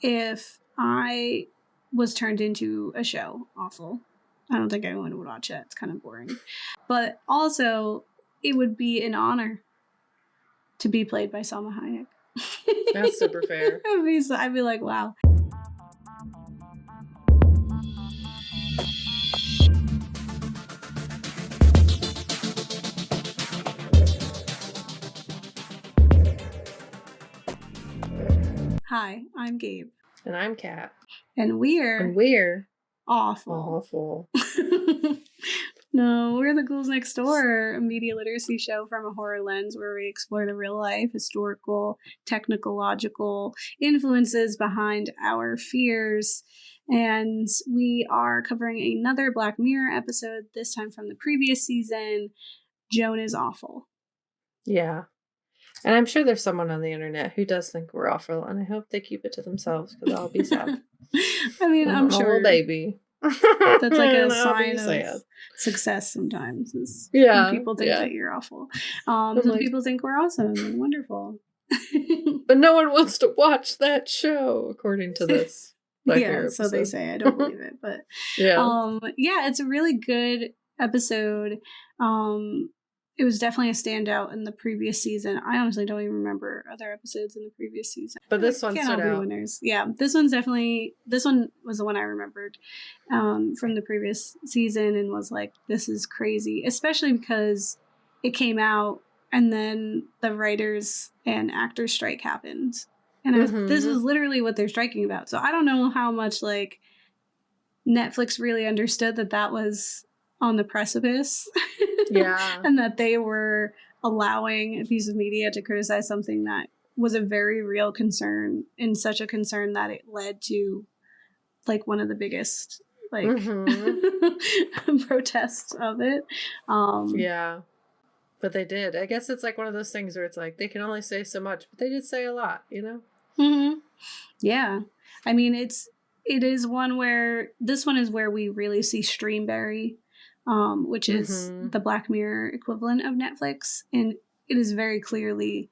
if I was turned into a show. Awful. I don't think anyone would watch it. It's kind of boring. But also, it would be an honor to be played by Salma Hayek. That's super fair. I'd be like, wow. Hi, I'm Gabe. And I'm Kat. And we're awful. No, we're the Ghouls Next Door, a media literacy show from a horror lens where we explore the real life, historical, technological influences behind our fears. And we are covering another Black Mirror episode, this time from the previous season. Joan is awful. Yeah. And I'm sure there's someone on the internet who does think we're awful, and I hope they keep it to themselves because I'll be sad. I mean, I'm sure. Little baby. That's like a sign of success sometimes. When people think that you're awful. Some people think we're awesome and wonderful. But no one wants to watch that show, according to this. So they say. I don't believe it. But it's a really good episode. It was definitely a standout in the previous season. I honestly don't even remember other episodes in the previous season. But this one stood out. Winners. Yeah, this one was the one I remembered from the previous season and was like, this is crazy. Especially because it came out and then the writers and actors strike happened. And this is literally what they're striking about. So I don't know how much like Netflix really understood that was on the precipice. Yeah. And that they were allowing a piece of media to criticize something that was a very real concern, and such a concern that it led to like one of the biggest like protests of it. Yeah. But they did. I guess it's like one of those things where it's like they can only say so much, but they did say a lot, you know? Mm-hmm. Yeah. I mean, it is one where this one is where we really see Streamberry, which is the Black Mirror equivalent of Netflix. And it is very clearly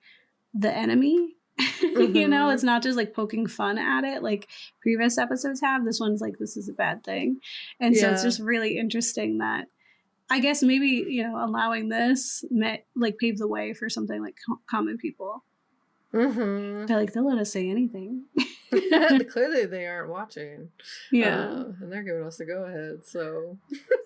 the enemy. You know, it's not just like poking fun at it like previous episodes have. This one's like, this is a bad thing. And so it's just really interesting that I guess maybe, you know, allowing this pave the way for something like Common People. They're like, they'll let us say anything. Clearly they aren't watching. Yeah. And they're giving us the go ahead, so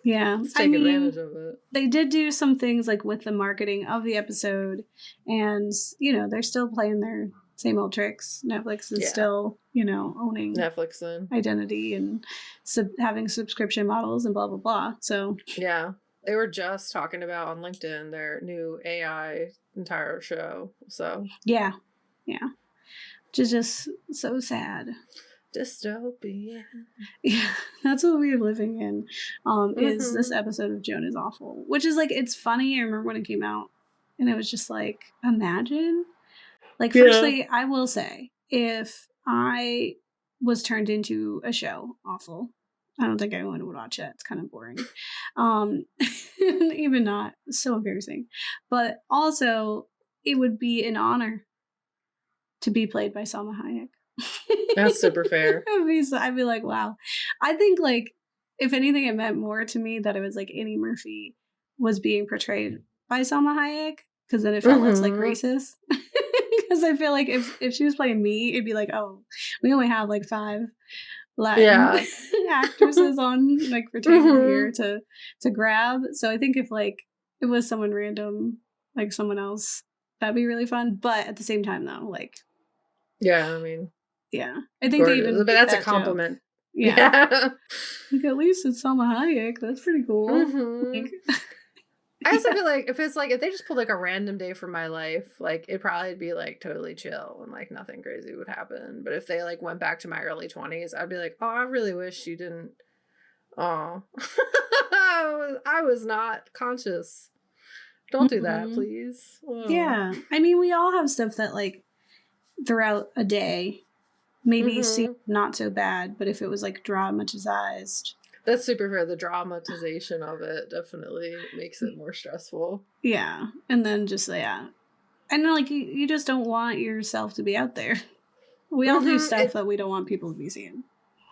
yeah. let's take advantage of it. They did do some things like with the marketing of the episode, and you know, they're still playing their same old tricks. Netflix is still, you know, owning Netflix identity and having subscription models and blah blah blah. So yeah. They were just talking about on LinkedIn their new AI entire show. So yeah. Which is just so sad. Dystopia. Yeah, that's what we're living in. Is this episode of Joan is awful, which is like, it's funny. I remember when it came out, and it was just like, imagine. Like, firstly, I will say, if I was turned into a show, awful. I don't think anyone would watch it. It's kind of boring. Even not. So embarrassing. But also, it would be an honor to be played by Salma Hayek. That's super fair. I'd be like, wow. I think, like, if anything, it meant more to me that it was like Annie Murphy was being portrayed by Salma Hayek, because then it felt less like racist. Because I feel like if she was playing me, it'd be like, oh, we only have like 5 Latin actresses on like for table here to grab. So I think if like it was someone random, like someone else, that'd be really fun. But at the same time, though, like, yeah, I mean, yeah, I think they even. But that's a compliment. Joke. Yeah. Like, at least it's Salma Hayek. That's pretty cool. Like, I also feel like if they just pulled like a random day from my life, like it'd probably be like totally chill and like nothing crazy would happen. But if they like went back to my early 20s, I'd be like, oh, I really wish you didn't. Oh, I was not conscious. Don't do that, please. Oh. Yeah, I mean, we all have stuff that like throughout a day maybe seemed not so bad, but if it was like dramatized. That's super fair. The dramatization of it definitely makes it more stressful. Yeah. And then just, and like, you just don't want yourself to be out there. We all do stuff that we don't want people to be seeing.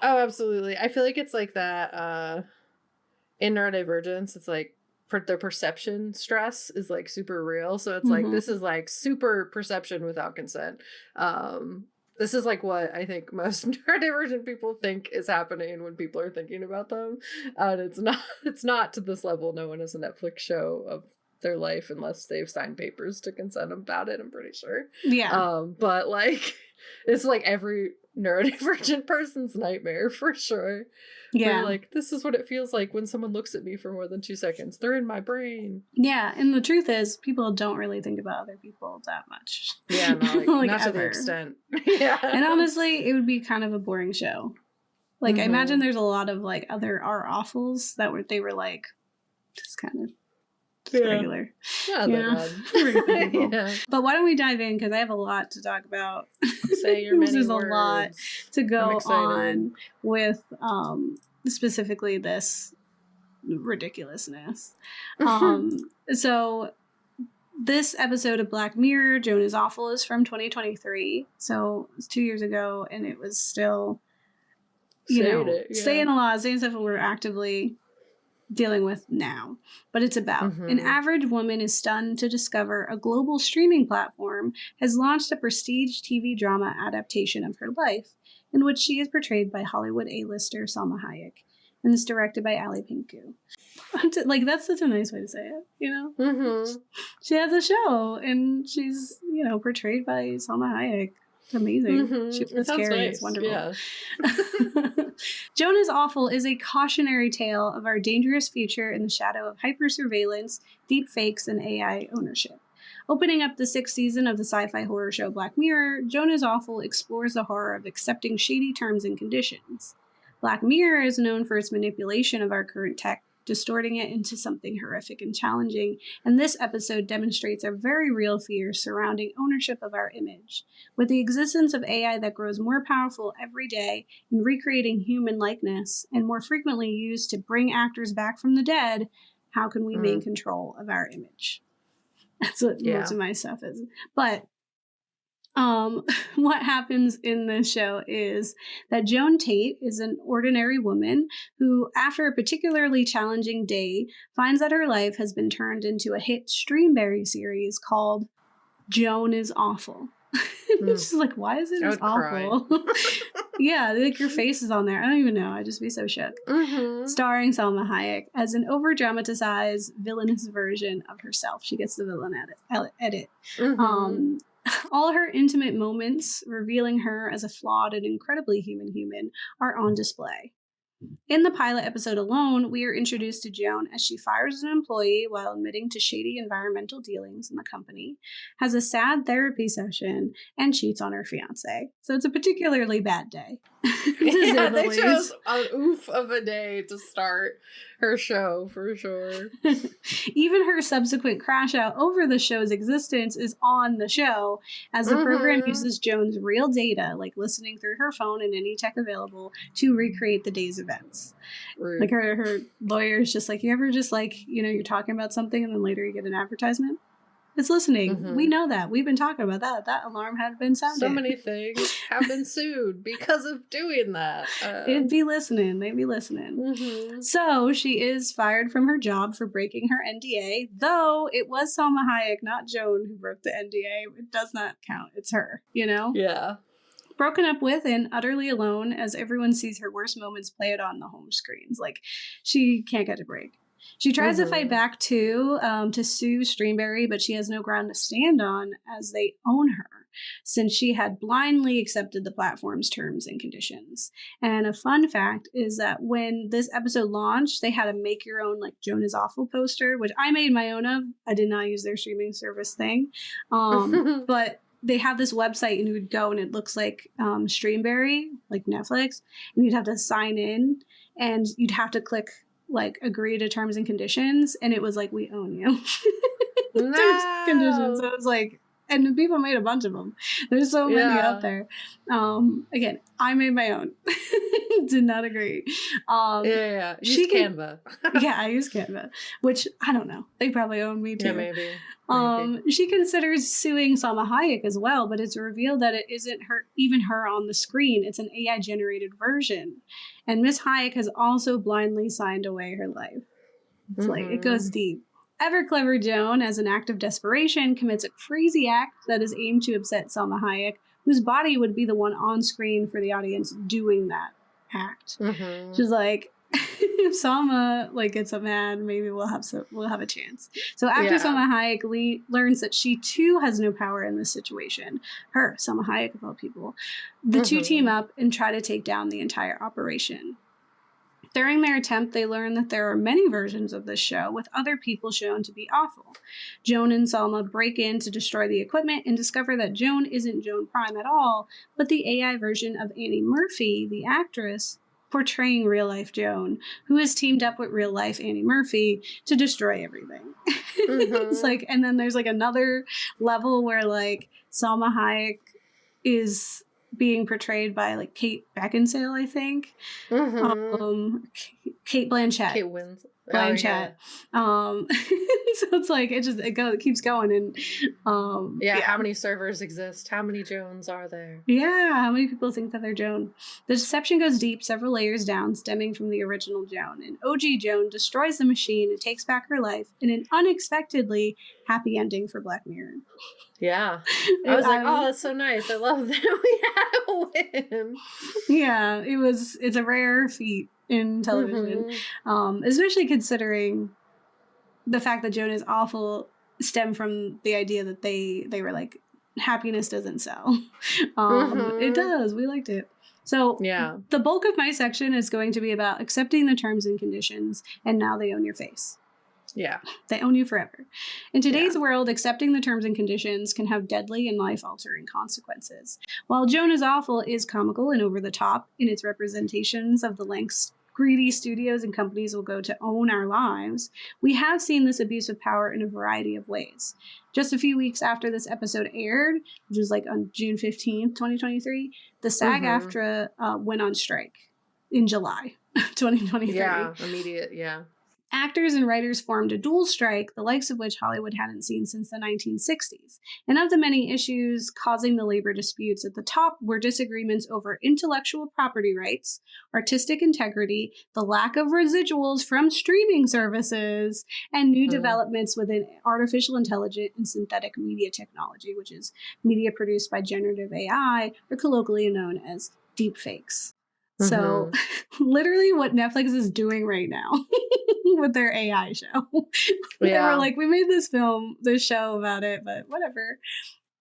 Oh, absolutely. I feel like it's like that in neurodivergence. It's like their perception stress is like super real. So it's like, this is like super perception without consent. This is like what I think most neurodivergent people think is happening when people are thinking about them. And it's not to this level. No one has a Netflix show of their life unless they've signed papers to consent about it, I'm pretty sure. Yeah. But like, it's like every neurodivergent person's nightmare for sure. Yeah. Like, this is what it feels like when someone looks at me for more than 2 seconds. They're in my brain. Yeah, and the truth is, people don't really think about other people that much. Yeah, not to the extent. Yeah. And honestly, it would be kind of a boring show. Like, I imagine there's a lot of, like, other awfuls that they were, like, just kind of regular. Yeah, yeah. But why don't we dive in, because I have a lot to talk about. Say your many There's words. A lot to go on with specifically this ridiculousness. So this episode of Black Mirror, Joan is Awful, is from 2023. So it's 2 years ago, and it was still, saying a lot, saying stuff that we're actively dealing with now. But it's about an average woman is stunned to discover a global streaming platform has launched a prestige TV drama adaptation of her life, in which she is portrayed by Hollywood A-lister Salma Hayek, and is directed by Ali Pinku. Like, that's such a nice way to say it, She has a show, and she's, portrayed by Salma Hayek. It's amazing. It's scary. Nice. It's wonderful. Yeah. Joan is Awful is a cautionary tale of our dangerous future in the shadow of hyper-surveillance, deep fakes, and AI ownership. Opening up the 6th season of the sci-fi horror show Black Mirror, Joan is Awful explores the horror of accepting shady terms and conditions. Black Mirror is known for its manipulation of our current tech, distorting it into something horrific and challenging, and this episode demonstrates a very real fear surrounding ownership of our image. With the existence of AI that grows more powerful every day in recreating human likeness, and more frequently used to bring actors back from the dead, how can we maintain control of our image? That's what most of my stuff is. But what happens in this show is that Joan Tate is an ordinary woman who, after a particularly challenging day, finds that her life has been turned into a hit Streamberry series called Joan is Awful. It's just like, why is it as awful? Yeah, like your face is on there. I don't even know. I'd just be so shook. Starring Salma Hayek as an over-dramatized, villainous version of herself. She gets the villain edit. All her intimate moments, revealing her as a flawed and incredibly human, are on display. In the pilot episode alone, we are introduced to Joan as she fires an employee while admitting to shady environmental dealings in the company, has a sad therapy session, and cheats on her fiancé. So it's a particularly bad day. Yeah, they chose an oof of a day to start her show, for sure. Even her subsequent crash out over the show's existence is on the show, as the program uses Joan's real data, like listening through her phone and any tech available, to recreate the day's events. Rude. Like her lawyer is just like, you ever just like, you're talking about something and then later you get an advertisement? It's listening. We know that. We've been talking about that. That alarm had been sounded. So many things have been sued because of doing that. It'd be listening. They'd be listening. So she is fired from her job for breaking her NDA, though it was Salma Hayek, not Joan, who broke the NDA. It does not count. It's her, Yeah. Broken up with and utterly alone as everyone sees her worst moments played on the home screens. Like, she can't get a break. She tries to fight back too, to sue Streamberry, but she has no ground to stand on as they own her, since she had blindly accepted the platform's terms and conditions. And a fun fact is that when this episode launched, they had a make your own like Joan is Awful poster, which I made my own of. I did not use their streaming service thing. But they have this website and you would go and it looks like Streamberry, like Netflix, and you'd have to sign in and you'd have to click like agree to terms and conditions, and it was like, we own you. No. Terms and conditions. So it was like, and people made a bunch of them. There's so many out there. Again, I made my own. Did not agree. Use Canva. Yeah, I use Canva, which I don't know. They probably own me too. Yeah, maybe. She considers suing Salma Hayek as well, but it's revealed that it isn't even her on the screen. It's an AI generated version. And Miss Hayek has also blindly signed away her life. It's like, it goes deep. Ever clever Joan, as an act of desperation, commits a crazy act that is aimed to upset Salma Hayek, whose body would be the one on screen for the audience doing that act. She's like, if Salma gets up mad, maybe we'll have a chance. So after Salma Hayek learns that she too has no power in this situation, Salma Hayek of all people, the two team up and try to take down the entire operation. During their attempt, they learn that there are many versions of this show, with other people shown to be awful. Joan and Salma break in to destroy the equipment and discover that Joan isn't Joan Prime at all, but the AI version of Annie Murphy, the actress portraying real-life Joan, who is teamed up with real-life Annie Murphy to destroy everything. It's like, and then there's another level where Salma Hayek is being portrayed by Kate Beckinsale, I think. Kate Blanchett. Kate wins. Blanchett. So it's it keeps going, and how many servers exist? How many Joans are there? Yeah, how many people think that they're Joan? The deception goes deep, several layers down, stemming from the original Joan. And OG Joan destroys the machine and takes back her life in an unexpectedly happy ending for Black Mirror. Yeah. I was oh, that's so nice. I love that we had a win. Yeah, it's a rare feat in television. Especially considering the fact that Joan is awful stemmed from the idea that they were happiness doesn't sell. It does. We liked it. So the bulk of my section is going to be about accepting the terms and conditions, and now they own your face. Yeah. They own you forever. In today's world, accepting the terms and conditions can have deadly and life-altering consequences. While Joan is Awful is comical and over the top in its representations of the lengths greedy studios and companies will go to own our lives, we have seen this abuse of power in a variety of ways. Just a few weeks after this episode aired, which was on June 15th, 2023, the SAG-AFTRA went on strike in July 2023. Yeah, immediate, yeah. Actors and writers formed a dual strike, the likes of which Hollywood hadn't seen since the 1960s. And of the many issues causing the labor disputes, at the top were disagreements over intellectual property rights, artistic integrity, the lack of residuals from streaming services, and new developments within artificial intelligence and synthetic media technology, which is media produced by generative AI, or colloquially known as deepfakes. So literally what Netflix is doing right now with their AI show. They were like, we made this show about it, but whatever.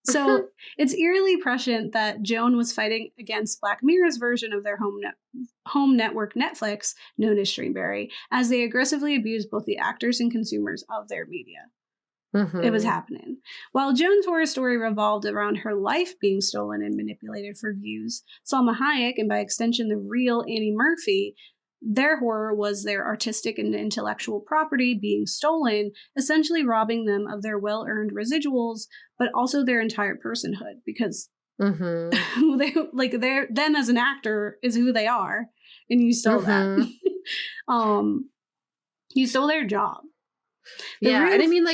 So it's eerily prescient that Joan was fighting against Black Mirror's version of their home network Netflix, known as Streamberry, as they aggressively abused both the actors and consumers of their media. It was happening. While Joan's horror story revolved around her life being stolen and manipulated for views, Salma Hayek, and by extension the real Annie Murphy, their horror was their artistic and intellectual property being stolen, essentially robbing them of their well-earned residuals, but also their entire personhood, because who they them as an actor is who they are, and you stole that. You stole their job. And I mean,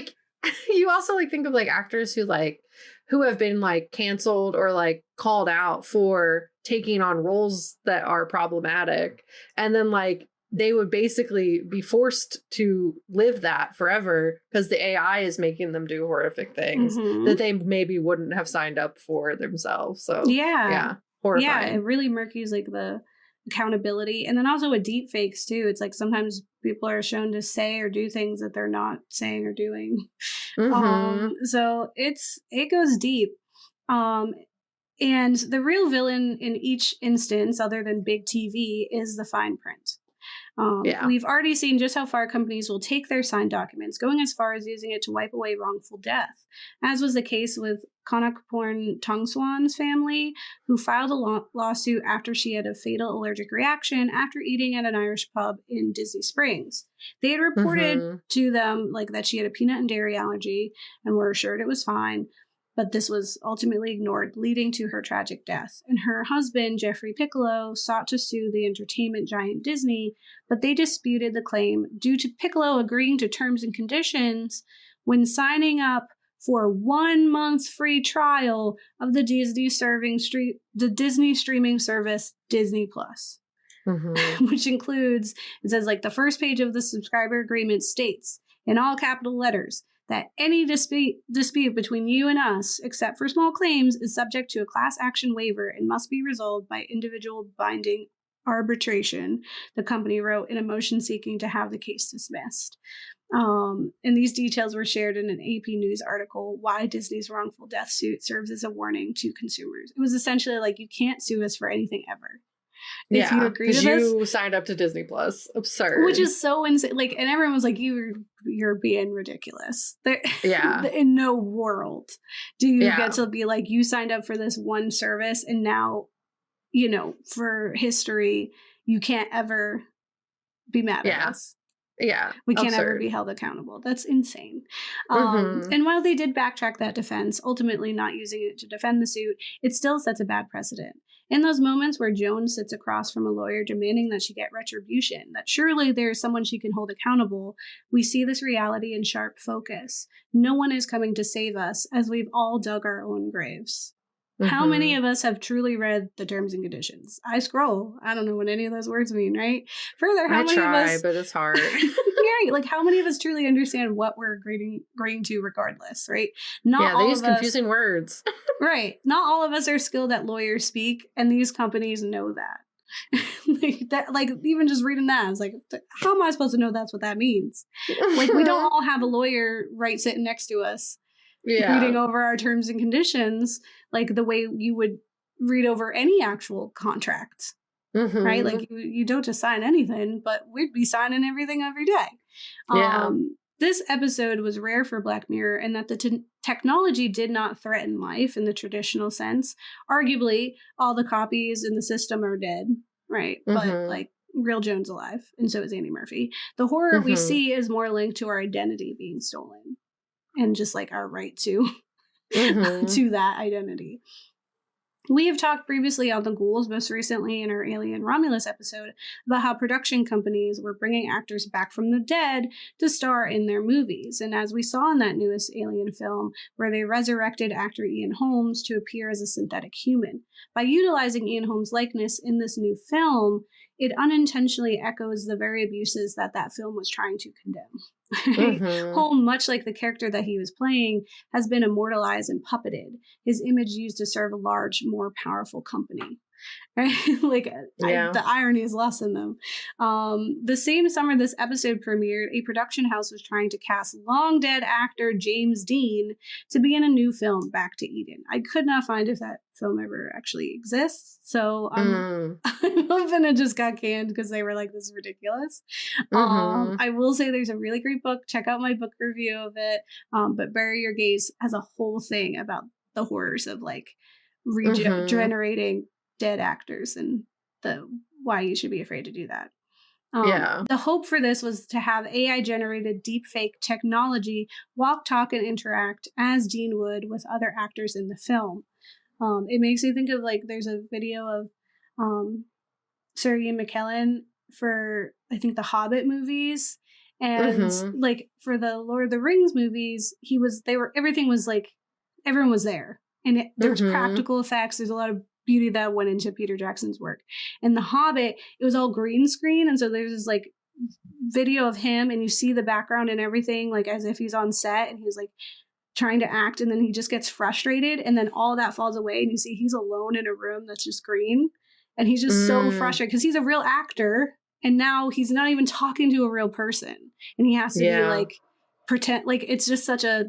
you also think of actors who have been canceled or called out for taking on roles that are problematic, and then they would basically be forced to live that forever because the AI is making them do horrific things that they maybe wouldn't have signed up for themselves. So horrifying. Yeah, it really murkies the accountability. And then also with deep fakes too, it's sometimes people are shown to say or do things that they're not saying or doing. So it goes deep. And the real villain in each instance, other than big TV, is the fine print. We've already seen just how far companies will take their signed documents, going as far as using it to wipe away wrongful death, as was the case with Connachporn Tungswan's family, who filed a lawsuit after she had a fatal allergic reaction after eating at an Irish pub in Disney Springs. They had reported to them that she had a peanut and dairy allergy and were assured it was fine. but this was ultimately ignored, leading to her tragic death. And her husband, Jeffrey Piccolo, sought to sue the entertainment giant Disney, but they disputed the claim due to Piccolo agreeing to terms and conditions when signing up for 1 month free trial of the Disney streaming service Disney Plus. Which includes, it says like the first page of the subscriber agreement states in all capital letters that any dispute between you and us, except for small claims, is subject to a class action waiver and must be resolved by individual binding arbitration, the company wrote in a motion seeking to have the case dismissed. And these details were shared in an AP News article, Why Disney's Wrongful Death Suit Serves as a Warning to Consumers. It was essentially like, you can't sue us for anything ever. If you agree to this, you signed up to Disney Plus. Absurd. Which is so insane. Like, and everyone was like, you're being ridiculous. In no world do you get to be like, you signed up for this one service and now, you know, for history, you can't ever be mad at us. Yeah. We can't ever be held accountable. That's insane. And while they did backtrack that defense, ultimately not using it to defend the suit, it still sets a bad precedent. In those moments where Joan sits across from a lawyer demanding that she get retribution, that surely there's someone she can hold accountable, we see this reality in sharp focus. No one is coming to save us, as we've all dug our own graves. How many of us have truly read the terms and conditions? I scroll. I don't know what any of those words mean, right? Further, how many of us... but it's hard. Right. Like, how many of us truly understand what we're agreeing to regardless, right? Not all they use of us, confusing words. Right. Not all of us are skilled at lawyer speak, and these companies know that. Like, even just reading that, I was like, how am I supposed to know that's what that means? Like, we don't all have a lawyer right sitting next to us. Reading over our terms and conditions, like the way you would read over any actual contract, right? Like you don't just sign anything, but we'd be signing everything every day. This episode was rare for Black Mirror in that the technology did not threaten life in the traditional sense. Arguably, all the copies in the system are dead, right? But like, real Joan's alive, and so is Andy Murphy. The horror we see is more linked to our identity being stolen. And just like our right to to that identity. We have talked previously on the Ghouls, most recently in our Alien Romulus episode, about how production companies were bringing actors back from the dead to star in their movies. And as we saw in that newest Alien film, where they resurrected actor Ian Holmes to appear as a synthetic human. By utilizing Ian Holmes' likeness in this new film, it unintentionally echoes the very abuses that film was trying to condemn. Holmes, much like the character that he was playing, has been immortalized and puppeted, his image used to serve a large, more powerful company. Right? The irony is lost in them. The same summer this episode premiered, a production house was trying to cast long dead actor James Dean to be in a new film, Back to Eden. I could not find if that film ever actually exists, so I'm hoping it just got canned because they were like, this is ridiculous. I will say there's a really great book. Check out my book review of it. But Bury Your Gaze has a whole thing about the horrors of like regenerating dead actors and why you should be afraid to do that. The hope for this was to have AI-generated deepfake technology walk, talk, and interact as Dean would with other actors in the film. It makes me think of like there's a video of Sir Ian McKellen for I think the Hobbit movies, and like for the Lord of the Rings movies, everything was like everyone was there, and there's practical effects. There's a lot of beauty that went into Peter Jackson's work. In The Hobbit, it was all green screen, and so there's this like video of him, and you see the background and everything, like as if he's on set, and he's like trying to act, and then he just gets frustrated, and then all that falls away, and you see he's alone in a room that's just green, and he's just so frustrated because he's a real actor, and now he's not even talking to a real person, and he has to be like pretend, like it's just such a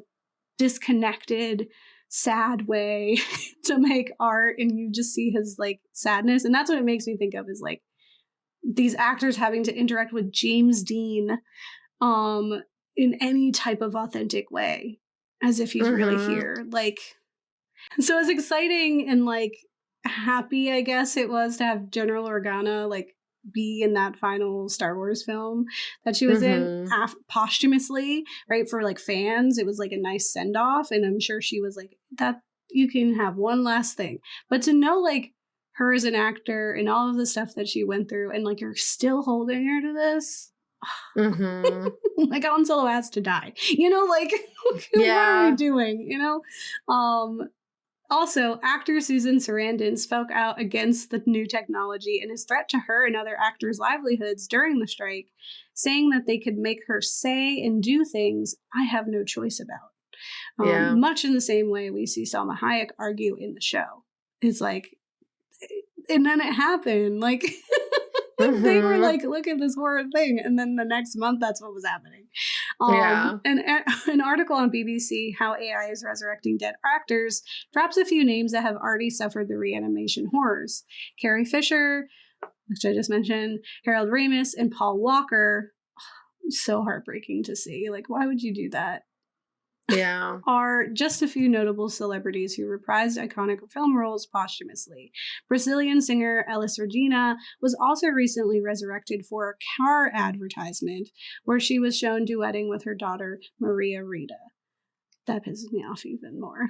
disconnected, sad way to make art, and you just see his like sadness, and that's what it makes me think of, is like these actors having to interact with James Dean in any type of authentic way, as if he's really here. Like, so as exciting and like happy I guess it was to have General Organa like be in that final Star Wars film that she was in Mm-hmm. posthumously, right? For like fans, it was like a nice send off. And I'm sure she was like, that you can have one last thing. But to know like her as an actor and all of the stuff that she went through, and like you're still holding her to this. Mm-hmm. Like Han Solo has to die, you know, like what are we doing, you know? Also, actor Susan Sarandon spoke out against the new technology and his threat to her and other actors' livelihoods during the strike, saying that they could make her say and do things I have no choice about. Much in the same way we see Salma Hayek argue in the show. It's like, and then it happened. Like, they were like, look at this horror thing. And then the next month, that's what was happening. And an article on BBC, How AI is Resurrecting Dead Actors, drops a few names that have already suffered the reanimation horrors. Carrie Fisher, which I just mentioned, Harold Ramis, and Paul Walker. So heartbreaking to see. Like, why would you do that? Yeah. Are just a few notable celebrities who reprised iconic film roles posthumously. Brazilian singer Elis Regina was also recently resurrected for a car advertisement where she was shown duetting with her daughter Maria Rita. That pisses me off even more.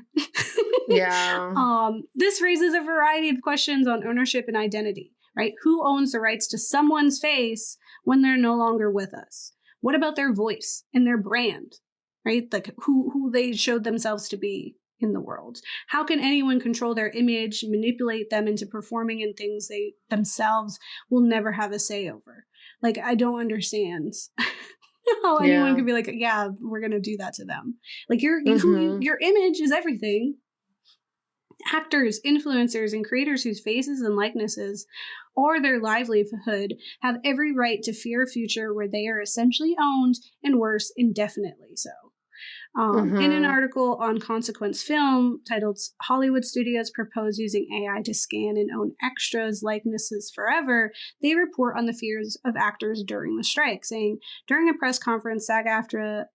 This raises a variety of questions on ownership and identity, right? Who owns the rights to someone's face when they're no longer with us? What about their voice and their brand? Right? Like who they showed themselves to be in the world. How can anyone control their image, manipulate them into performing in things they themselves will never have a say over? Like, I don't understand how anyone could be like, yeah, we're going to do that to them. Like your image is everything. Actors, influencers, and creators whose faces and likenesses or their livelihood have every right to fear a future where they are essentially owned, and worse, indefinitely so. In an article on Consequence Film titled Hollywood Studios Propose Using AI to Scan and Own Extras' Likenesses Forever, they report on the fears of actors during the strike, saying, during a press conference, SAG-AFTRA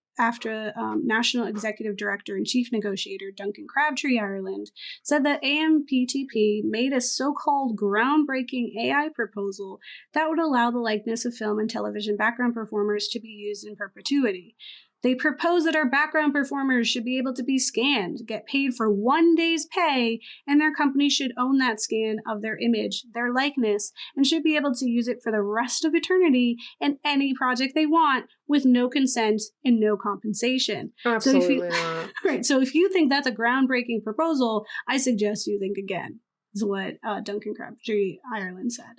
National Executive Director and Chief Negotiator Duncan Crabtree Ireland said that AMPTP made a so-called groundbreaking AI proposal that would allow the likeness of film and television background performers to be used in perpetuity. They propose that our background performers should be able to be scanned, get paid for one day's pay, and their company should own that scan of their image, their likeness, and should be able to use it for the rest of eternity in any project they want with no consent and no compensation. Absolutely not. Right. So if you think that's a groundbreaking proposal, I suggest you think again, is what Duncan Crabtree Ireland said.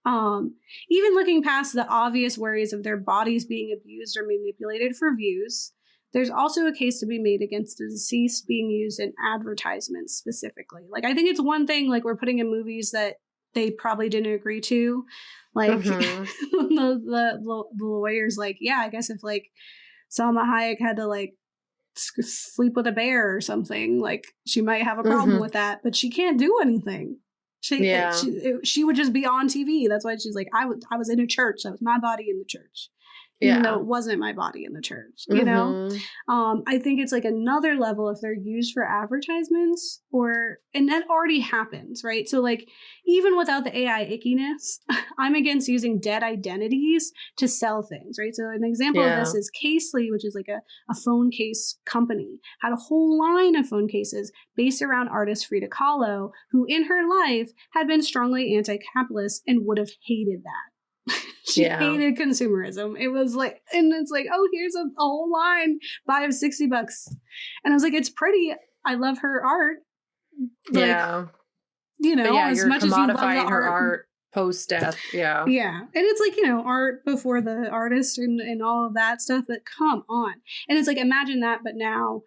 Even looking past the obvious worries of their bodies being abused or manipulated for views, there's also a case to be made against the deceased being used in advertisements specifically. Like, I think it's one thing, like, we're putting in movies that they probably didn't agree to. Like, the lawyer's like, yeah, I guess if, like, Salma Hayek had to, like, sleep with a bear or something, like, she might have a problem with that, but she can't do anything. She would just be on TV. That's why she's like, I was in a church. That was my body in the church. Even though it wasn't my body in the church, you know? I think it's like another level if they're used for advertisements and that already happens, right? So like, even without the AI ickiness, I'm against using dead identities to sell things, right? So an example of this is Casely, which is like a phone case company, had a whole line of phone cases based around artist Frida Kahlo, who in her life had been strongly anti-capitalist and would have hated that. She hated consumerism. It was like, and it's like, oh, here's a whole line, buy of $60. And I was like, it's pretty. I love her art. Like, you know, as much as you love the her art post death. Yeah. And it's like, you know, art before the artist and all of that stuff, but come on. And it's like, imagine that, but now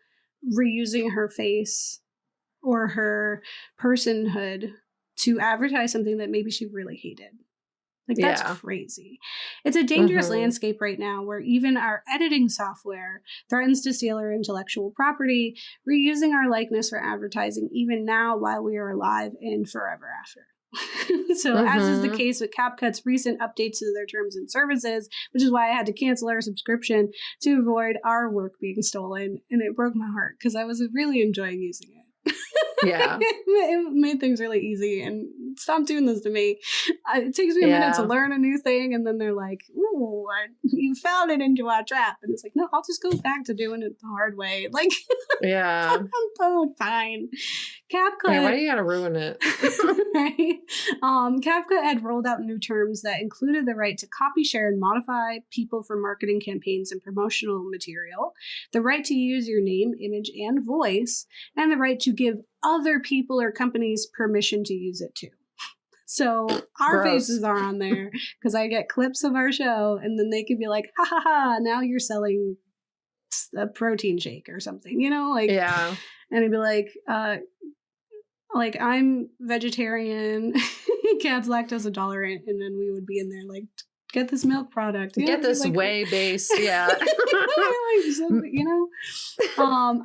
reusing her face or her personhood to advertise something that maybe she really hated. Like, that's crazy. It's a dangerous landscape right now where even our editing software threatens to steal our intellectual property, reusing our likeness for advertising even now while we are alive and forever after. So as is the case with CapCut's recent updates to their terms and services, which is why I had to cancel our subscription to avoid our work being stolen. And it broke my heart because I was really enjoying using it. Yeah. It made things really easy, and stop doing this to me. It takes me a minute to learn a new thing, and then they're like, ooh, you found it into our trap. And it's like, no, I'll just go back to doing it the hard way. Like, yeah. I'm fine. CapCut. Yeah, why do you gotta ruin it? Right? CapCut had rolled out new terms that included the right to copy, share, and modify people for marketing campaigns and promotional material, the right to use your name, image, and voice, and the right to give other people or companies permission to use it too. So our faces are on there because I get clips of our show, and then they could be like, ha ha ha, now you're selling a protein shake or something, you know? Like, yeah. And it'd be like I'm vegetarian, cat's lactose intolerant, and then we would be in there like, get this milk product. Get this like, whey-based, yeah. You know?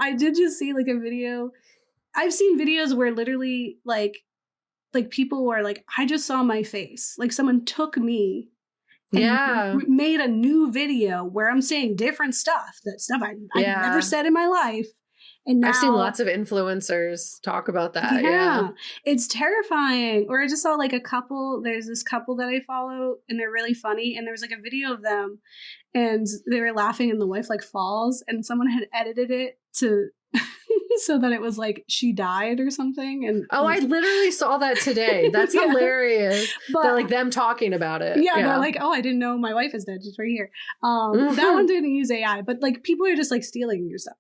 I did just see like a video. I've seen videos where literally like people were like, I just saw my face. Like someone took me and made a new video where I'm saying different stuff, I've never said in my life. And now, I've seen lots of influencers talk about that. Yeah. It's terrifying. Or I just saw like there's this couple that I follow, and they're really funny. And there was like a video of them, and they were laughing, and the wife like falls, and someone had edited it to so that it was like she died or something. And I literally saw that today. That's hilarious. But they're like them talking about it. Yeah, they're like, oh, I didn't know my wife is dead. She's right here. That one didn't use AI, but like people are just like stealing your stuff.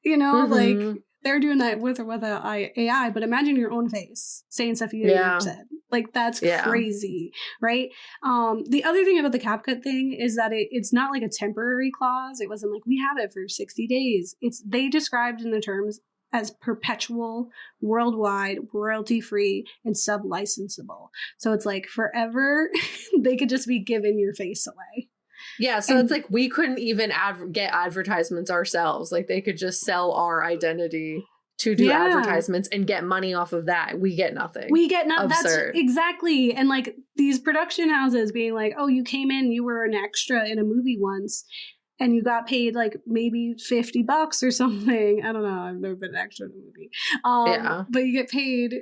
You know, like they're doing that with or without AI, but imagine your own face saying stuff you never said. Like that's crazy, right? The other thing about the CapCut thing is that it's not like a temporary clause. It wasn't like we have it for 60 days. They described in the terms as perpetual, worldwide, royalty-free, and sub-licensable. So it's like forever, they could just be giving your face away. Yeah, so it's like we couldn't even get advertisements ourselves. Like they could just sell our identity to do advertisements and get money off of that. We get nothing. We get nothing. That's exactly. And like these production houses being like, oh, you came in, you were an extra in a movie once, and you got paid like maybe $50 or something. I don't know. I've never been an extra in a movie. But you get paid,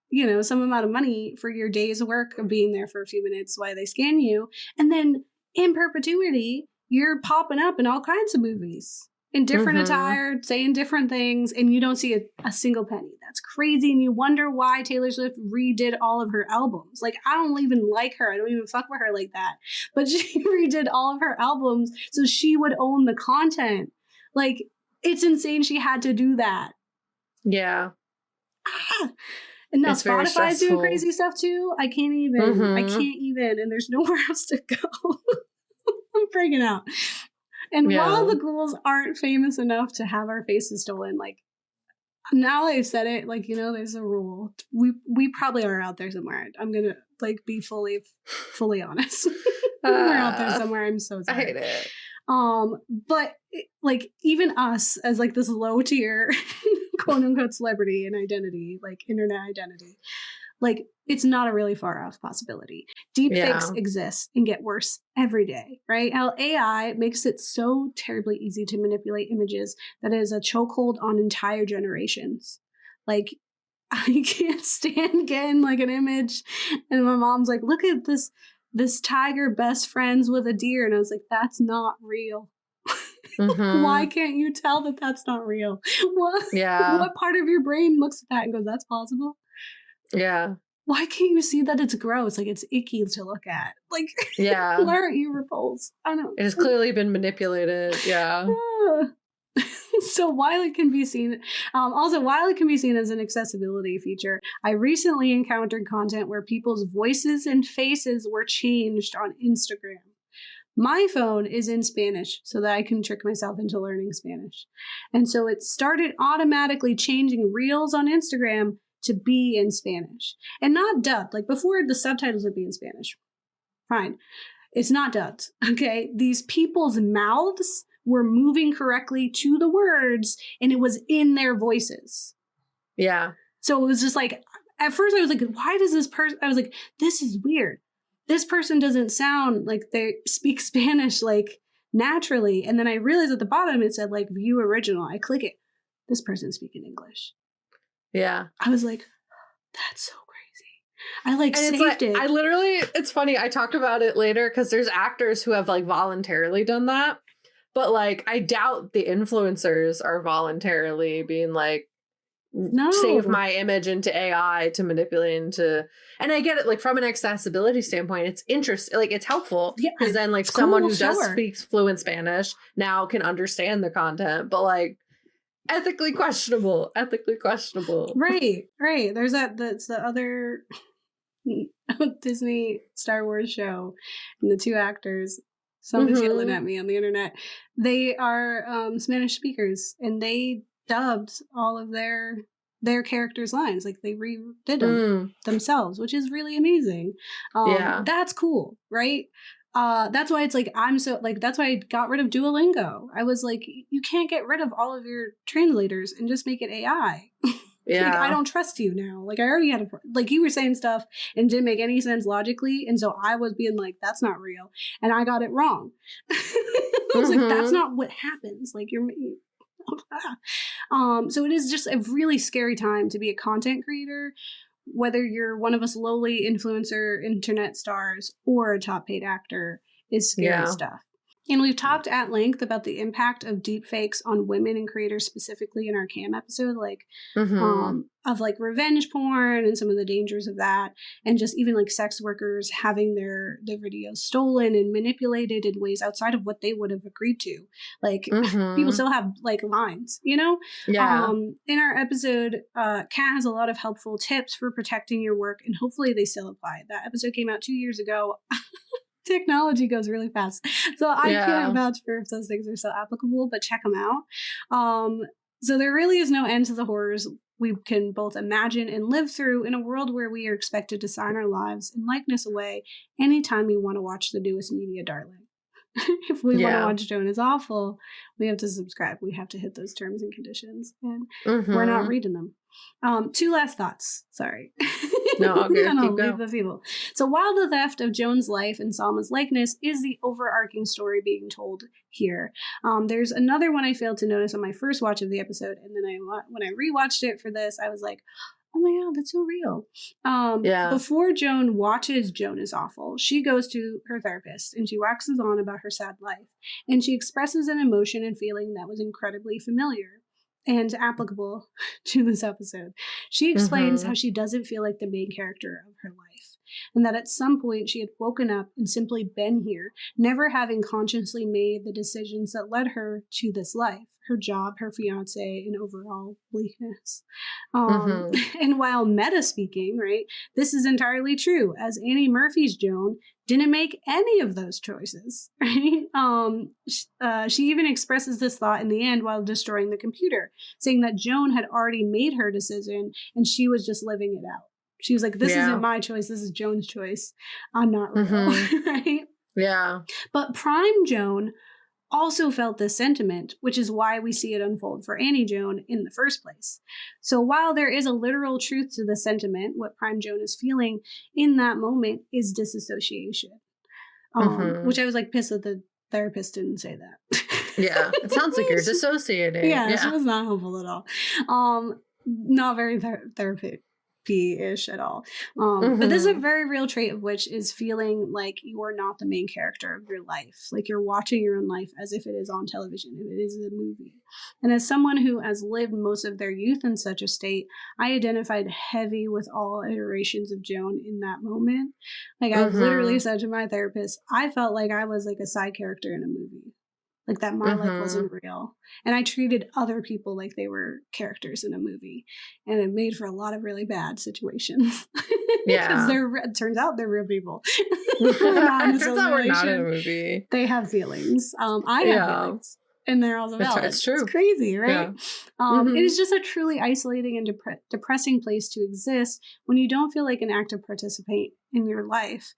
you know, some amount of money for your day's work of being there for a few minutes while they scan you. And then in perpetuity, you're popping up in all kinds of movies in different attire, saying different things, and you don't see a single penny. That's crazy. And you wonder why Taylor Swift redid all of her albums. Like, I don't even like her. I don't even fuck with her like that. But she redid all of her albums so she would own the content. Like, it's insane she had to do that. Yeah. And now Spotify's doing crazy stuff too. I can't even. And there's nowhere else to go. I'm freaking out. And while the Ghouls aren't famous enough to have our faces stolen, like now I've said it, like, you know, there's a rule. We probably are out there somewhere. I'm gonna like be fully honest. We're out there somewhere. I'm so sorry. I hate it. But like even us as like this low tier quote unquote celebrity and identity, like internet identity, like it's not a really far off possibility. Deepfakes exist and get worse every day, right? How AI makes it so terribly easy to manipulate images that it is a chokehold on entire generations. Like I can't stand getting like an image and my mom's like, look at this tiger best friends with a deer. And I was like, that's not real. Why can't you tell that that's not real? What part of your brain looks at that and goes, that's possible? Yeah. Why can't you see that it's gross? Like, it's icky to look at. Like, why aren't you repulsed? I don't know. It has clearly been manipulated. Yeah. So while it can be seen, while it can be seen as an accessibility feature, I recently encountered content where people's voices and faces were changed on Instagram. My phone is in Spanish so that I can trick myself into learning Spanish. And so it started automatically changing reels on Instagram to be in Spanish. And not dubbed. Like before, the subtitles would be in Spanish. Fine. It's not dubbed. Okay? These people's mouths were moving correctly to the words, and it was in their voices. Yeah. So it was just like, at first I was like, why does this person, I was like, this is weird. This person doesn't sound like they speak Spanish like naturally. And then I realized at the bottom it said like view original. I click it. This person's speaking English. Yeah. I was like, that's so crazy. I like And saved it. I literally, it's funny. I talk about it later because there's actors who have like voluntarily done that. But like, I doubt the influencers are voluntarily being like, save No. my image into AI to manipulate into. And I get it, like from an accessibility standpoint, it's interesting, like it's helpful Yeah, because then like it's someone cool, who does sure. speak fluent Spanish now can understand the content, but like ethically questionable. Right. There's that's the other Disney Star Wars show, and the two actors. Somebody's yelling at me on the internet. They are Spanish speakers, and they dubbed all of their characters' lines. Like they redid them themselves, which is really amazing. Yeah. That's cool, right? That's why it's like I'm so like that's why I got rid of Duolingo. I was like, you can't get rid of all of your translators and just make it AI. Yeah. Like I don't trust you now. Like I already had like you were saying stuff and didn't make any sense logically, and so I was being like, that's not real, and I got it wrong. I was like, that's not what happens. Like you're. So it is just a really scary time to be a content creator, whether you're one of us lowly influencer internet stars or a top paid actor. Is scary stuff. And we've talked at length about the impact of deepfakes on women and creators, specifically in our Cam episode, like of like revenge porn and some of the dangers of that, and just even like sex workers having their videos stolen and manipulated in ways outside of what they would have agreed to. Like people still have like lines, you know? Yeah. In our episode, Kat has a lot of helpful tips for protecting your work, and hopefully they still apply. That episode came out 2 years ago. Technology goes really fast, so I can't vouch for if those things are still applicable, but check them out. So there really is no end to the horrors we can both imagine and live through in a world where we are expected to sign our lives and likeness away anytime we want to watch the newest media darling. If we want to watch Joan is Awful, we have to subscribe. We have to hit those terms and conditions, and we're not reading them. 2 last thoughts. Sorry. No, I'll leave the people. So while the theft of Joan's life and Salma's likeness is the overarching story being told here, there's another one I failed to notice on my first watch of the episode, and then when I rewatched it for this, I was like, oh my god, that's so real. Before Joan watches Joan is Awful, she goes to her therapist and she waxes on about her sad life, and she expresses an emotion and feeling that was incredibly familiar and applicable to this episode. She explains how she doesn't feel like the main character of her life, and that at some point she had woken up and simply been here, never having consciously made the decisions that led her to this life, her job, her fiance, and overall bleakness. And while meta speaking, right, this is entirely true, as Annie Murphy's Joan didn't make any of those choices, right? She even expresses this thought in the end while destroying the computer, saying that Joan had already made her decision and she was just living it out. She was like, this isn't my choice, this is Joan's choice. I'm not real, right? Yeah. But Prime Joan also felt this sentiment, which is why we see it unfold for Annie Joan in the first place. So while there is a literal truth to the sentiment, what Prime Joan is feeling in that moment is disassociation. Which I was like pissed that the therapist didn't say that. Yeah, it sounds like you're dissociating. Yeah, she was not helpful at all. Not very therapy-ish at all. But this is a very real trait of which is feeling like you are not the main character of your life. Like you're watching your own life as if it is on television, if it is a movie. And as someone who has lived most of their youth in such a state, I identified heavy with all iterations of Joan in that moment. Like I've literally said to my therapist, I felt like I was like a side character in a movie. Like that my life wasn't real. And I treated other people like they were characters in a movie. And it made for a lot of really bad situations. Because it turns out they're real people. It turns out we're not in a movie. They have feelings. I have feelings. And they're also valid. It's true. It's crazy, right? It is just a truly isolating and depressing place to exist when you don't feel like an active participant in your life.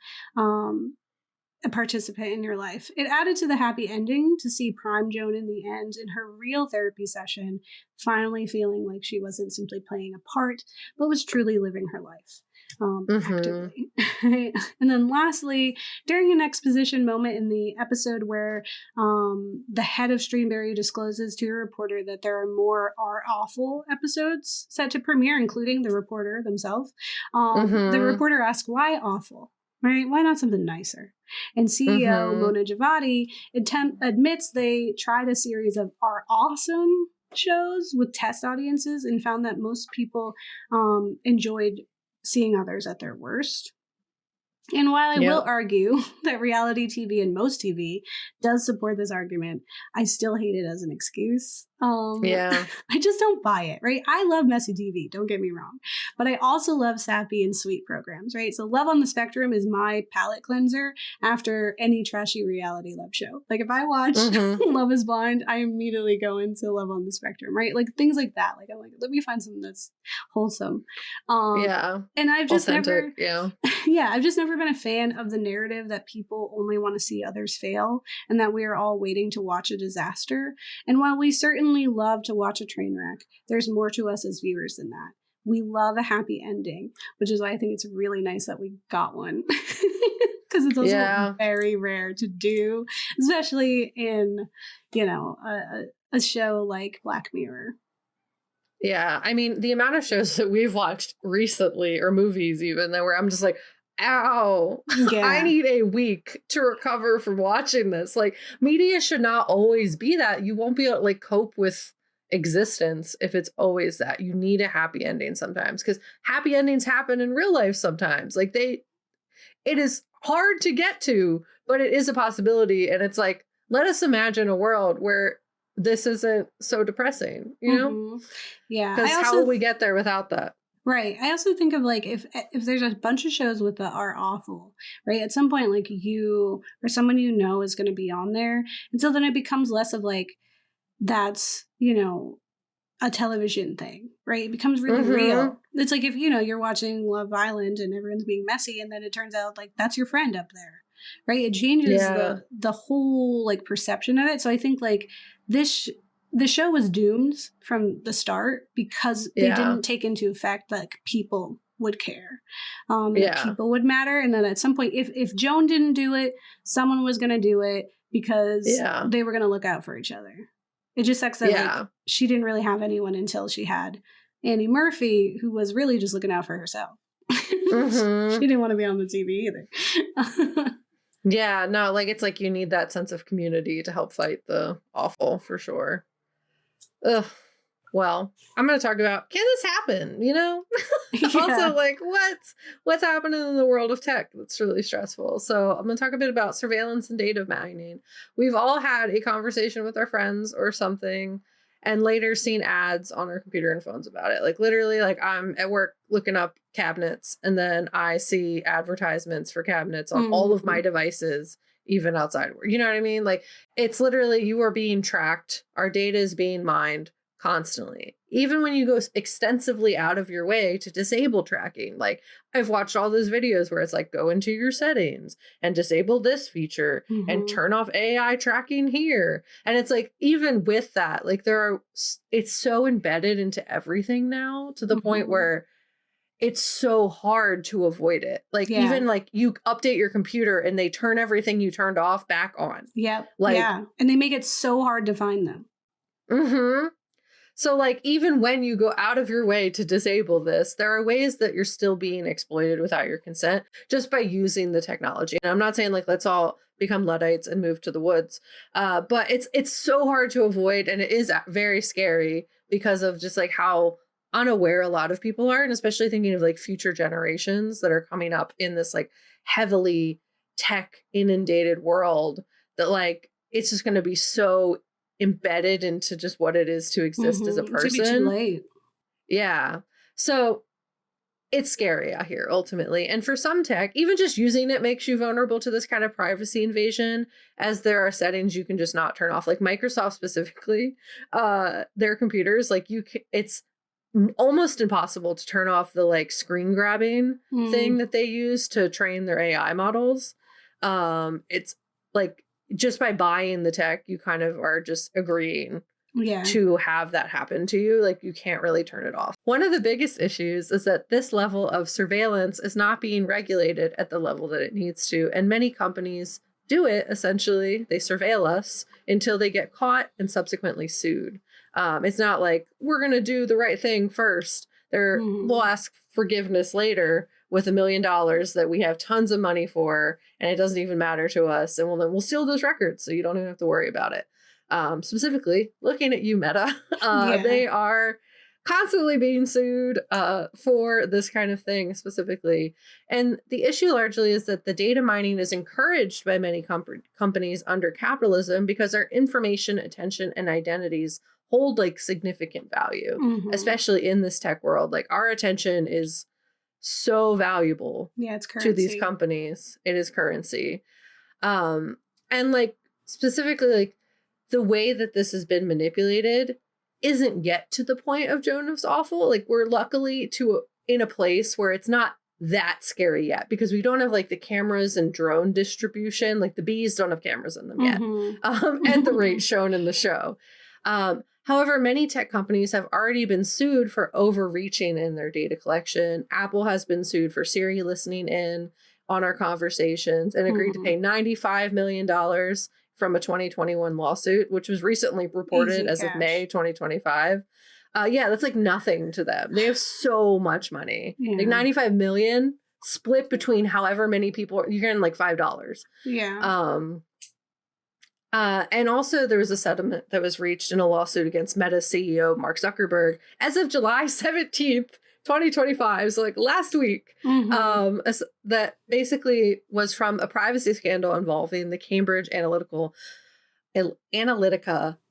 It added to the happy ending to see Prime Joan in the end in her real therapy session, finally feeling like she wasn't simply playing a part, but was truly living her life. actively. Right? And then lastly, during an exposition moment in the episode where the head of Streamberry discloses to a reporter that there are more Are Awful episodes set to premiere, including the reporter themselves, the reporter asks, why awful? Right? Why not something nicer? And CEO Mona Javadi admits they tried a series of Are Awesome shows with test audiences and found that most people enjoyed seeing others at their worst. And while I will argue that reality TV and most TV does support this argument, I still hate it as an excuse. I just don't buy it, right? I love messy TV, don't get me wrong. But I also love sappy and sweet programs, right? So Love on the Spectrum is my palate cleanser after any trashy reality love show. Like if I watch Love is Blind, I immediately go into Love on the Spectrum, right? Like things like that. Like I'm like, let me find something that's wholesome. And I've just never I've just never been a fan of the narrative that people only want to see others fail and that we are all waiting to watch a disaster. And while we certainly love to watch a train wreck, there's more to us as viewers than that. We love a happy ending, which is why I think it's really nice that we got one. Because it's also very rare to do, especially in, a show like Black Mirror. Yeah, I mean, the amount of shows that we've watched recently, or movies even, that where I'm just like, ow, I need a week to recover from watching this. Like, media should not always be that. You won't be able to like cope with existence if it's always that. You need a happy ending sometimes, because happy endings happen in real life sometimes. Like it is hard to get to, but it is a possibility. And it's like, let us imagine a world where this isn't so depressing, you know? Yeah. Because how will we get there without that? Right. I also think of like if there's a bunch of shows with that are awful, right? At some point, like you or someone you know is going to be on there. And so then it becomes less of like, that's, a television thing, right? It becomes really real. It's like if, you're watching Love Island and everyone's being messy and then it turns out like that's your friend up there, right? It changes the whole like perception of it. So I think like the show was doomed from the start because they didn't take into effect that like, people would care, that people would matter. And then at some point, if Joan didn't do it, someone was going to do it because they were going to look out for each other. It just sucks that like, she didn't really have anyone until she had Annie Murphy, who was really just looking out for herself. She didn't want to be on the TV either. Yeah, no, like it's like you need that sense of community to help fight the awful for sure. Ugh. Well, I'm going to talk about, can this happen? Also like what's happening in the world of tech that's really stressful. So I'm going to talk a bit about surveillance and data mining. We've all had a conversation with our friends or something and later seen ads on our computer and phones about it. Like literally, like I'm at work looking up cabinets and then I see advertisements for cabinets on all of my devices, even outside work. You know what I mean? Like it's literally, you are being tracked. Our data is being mined constantly, even when you go extensively out of your way to disable tracking. Like I've watched all those videos where it's like, go into your settings and disable this feature and turn off AI tracking here. And it's like, even with that, like it's so embedded into everything now to the point where it's so hard to avoid it. Like even like you update your computer and they turn everything you turned off back on. Yep. Like, and they make it so hard to find them. So like, even when you go out of your way to disable this, there are ways that you're still being exploited without your consent just by using the technology. And I'm not saying like, let's all become Luddites and move to the woods. But it's so hard to avoid. And it is very scary because of just like how unaware a lot of people are. And especially thinking of like future generations that are coming up in this like heavily tech inundated world that like, it's just going to be so embedded into just what it is to exist as a person. It's too late. Yeah. So it's scary out here ultimately. And for some tech, even just using it makes you vulnerable to this kind of privacy invasion, as there are settings you can just not turn off. Like Microsoft specifically, their computers, like it's almost impossible to turn off the like screen grabbing thing that they use to train their AI models. It's like, just by buying the tech, you kind of are just agreeing Yeah. to have that happen to you. Like, you can't really turn it off. One of the biggest issues is that this level of surveillance is not being regulated at the level that it needs to. And many companies do it. Essentially, they surveil us until they get caught and subsequently sued. It's not like we're going to do the right thing first. We'll ask forgiveness later with $1 million that we have tons of money for, and it doesn't even matter to us. And we'll steal those records so you don't even have to worry about it. Specifically, looking at you, Meta, they are constantly being sued for this kind of thing specifically. And the issue largely is that the data mining is encouraged by many companies under capitalism because our information, attention, and identities hold like significant value, especially in this tech world. Like, our attention is so valuable it's currency to these companies. It is currency. And like, specifically, like, the way that this has been manipulated isn't yet to the point of Joan's awful. Like, we're luckily in a place where it's not that scary yet, because we don't have like the cameras and drone distribution. Like, the bees don't have cameras in them yet, at the rate shown in the show. However, many tech companies have already been sued for overreaching in their data collection. Apple has been sued for Siri listening in on our conversations and agreed to pay $95 million from a 2021 lawsuit, which was recently reported as of May 2025. That's like nothing to them. They have so much money. Like, 95 million split between however many people. You're getting like $5. And also there was a settlement that was reached in a lawsuit against Meta CEO Mark Zuckerberg as of July 17th, 2025, so like last week, that basically was from a privacy scandal involving the Cambridge Analytica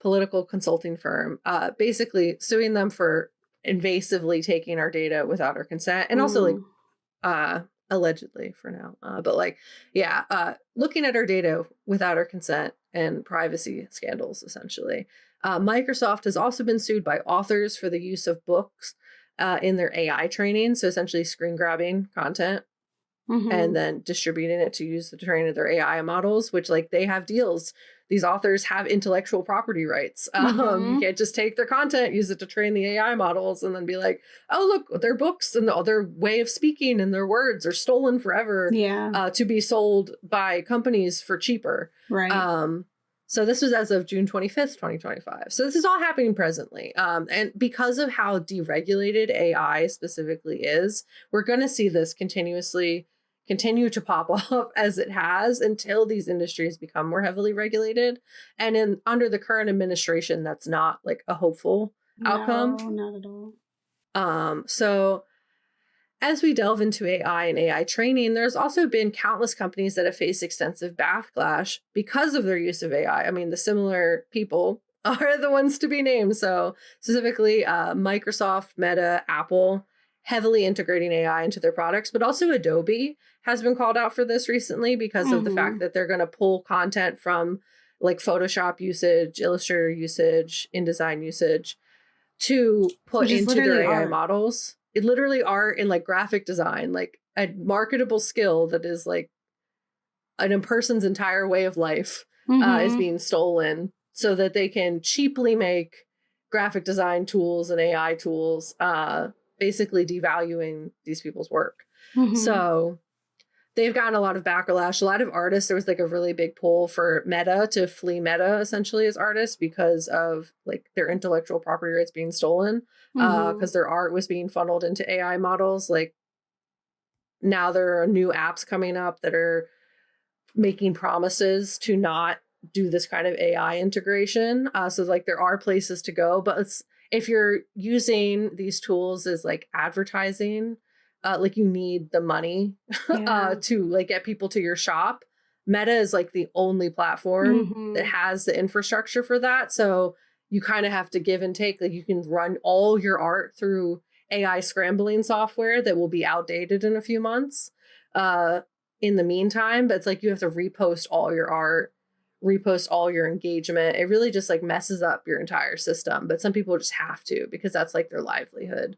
political consulting firm, basically suing them for invasively taking our data without our consent, and also like allegedly for now, but like, looking at our data without our consent and privacy scandals, essentially. Microsoft has also been sued by authors for the use of books in their AI training. So essentially screen grabbing content and then distributing it to use to train their AI models, which like they have deals. These authors have intellectual property rights. You can't just take their content, use it to train the AI models, and then be like, oh, look, their books and their way of speaking and their words are stolen forever to be sold by companies for cheaper. Right. So this was as of June 25th, 2025. So this is all happening presently. And because of how deregulated AI specifically is, we're going to see this continue to pop up as it has until these industries become more heavily regulated. And under the current administration, that's not like a hopeful outcome. No, not at all. So as we delve into AI and AI training, there's also been countless companies that have faced extensive backlash because of their use of AI. I mean, the similar people are the ones to be named. So specifically, Microsoft, Meta, Apple, heavily integrating AI into their products, but also Adobe has been called out for this recently because of the fact that they're going to pull content from like Photoshop usage, Illustrator usage, InDesign usage to put into their AI models. It literally art in like graphic design, like a marketable skill that is like a person's entire way of life is being stolen so that they can cheaply make graphic design tools and AI tools, basically devaluing these people's work. So they've gotten a lot of backlash. A lot of artists, there was like a really big pull for Meta to flee Meta essentially as artists because of like their intellectual property rights being stolen, because their art was being funneled into AI models. Like, now there are new apps coming up that are making promises to not do this kind of AI integration. So like there are places to go, but if you're using these tools as like advertising, like you need the money to like get people to your shop. Meta is like the only platform that has the infrastructure for that. So you kind of have to give and take. Like, you can run all your art through AI scrambling software that will be outdated in a few months in the meantime. But it's like you have to repost all your art, repost all your engagement. It really just like messes up your entire system. But some people just have to because that's like their livelihood.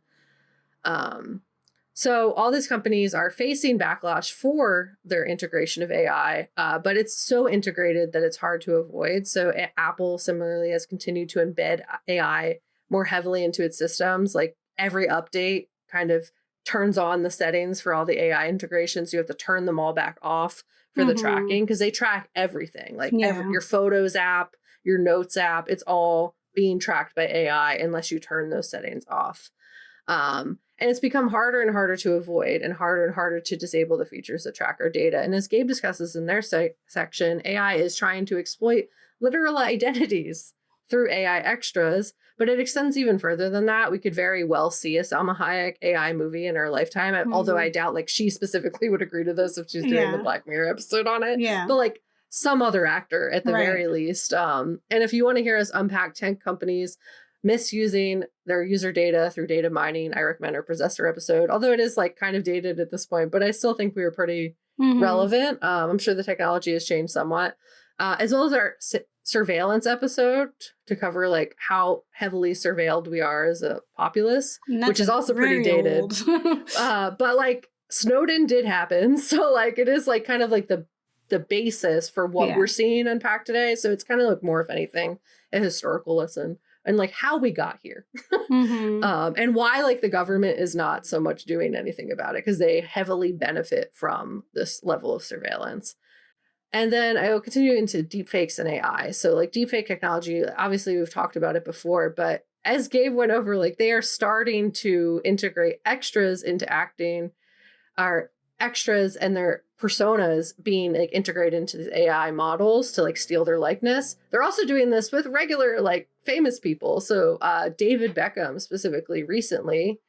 So all these companies are facing backlash for their integration of AI, but it's so integrated that it's hard to avoid. So Apple similarly has continued to embed AI more heavily into its systems. Like every update kind of turns on the settings for all the AI integrations. You have to turn them all back off for the tracking because they track everything. Like your Photos app, your Notes app, it's all being tracked by AI unless you turn those settings off. And it's become harder and harder to avoid and harder to disable the features that track our data. And as Gabe discusses in their section, AI is trying to exploit literal identities through AI extras, but it extends even further than that. We could very well see a Salma Hayek AI movie in our lifetime, although I doubt like she specifically would agree to this if she's doing the Black Mirror episode on it. Yeah. But like some other actor at the very least. And if you want to hear us unpack 10 companies misusing their user data through data mining, I recommend our Possessor episode, although it is like kind of dated at this point, but I still think we were pretty relevant. I'm sure the technology has changed somewhat, as well as our surveillance episode to cover like how heavily surveilled we are as a populace, which is also pretty dated. But like Snowden did happen. So like it is like kind of like the basis for what we're seeing unpacked today. So it's kind of like more, if anything, a historical lesson and like how we got here and why like the government is not so much doing anything about it because they heavily benefit from this level of surveillance. And then I will continue into deepfakes and AI. So like deepfake technology, obviously we've talked about it before, but as Gabe went over, like they are starting to integrate extras into acting, our extras and their personas being like integrated into these AI models to like steal their likeness. They're also doing this with regular like famous people. So David Beckham specifically recently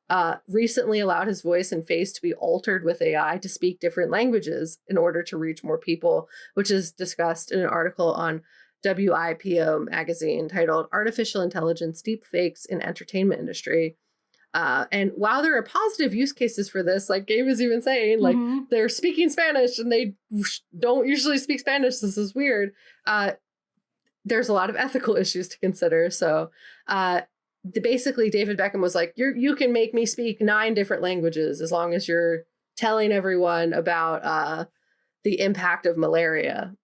allowed his voice and face to be altered with AI to speak different languages in order to reach more people, which is discussed in an article on WIPO magazine titled Artificial Intelligence Deepfakes in Entertainment Industry. And while there are positive use cases for this, like Gabe was even saying, like they're speaking Spanish and they don't usually speak Spanish. This is weird. There's a lot of ethical issues to consider. So basically David Beckham was like, you can make me speak 9 different languages as long as you're telling everyone about the impact of malaria.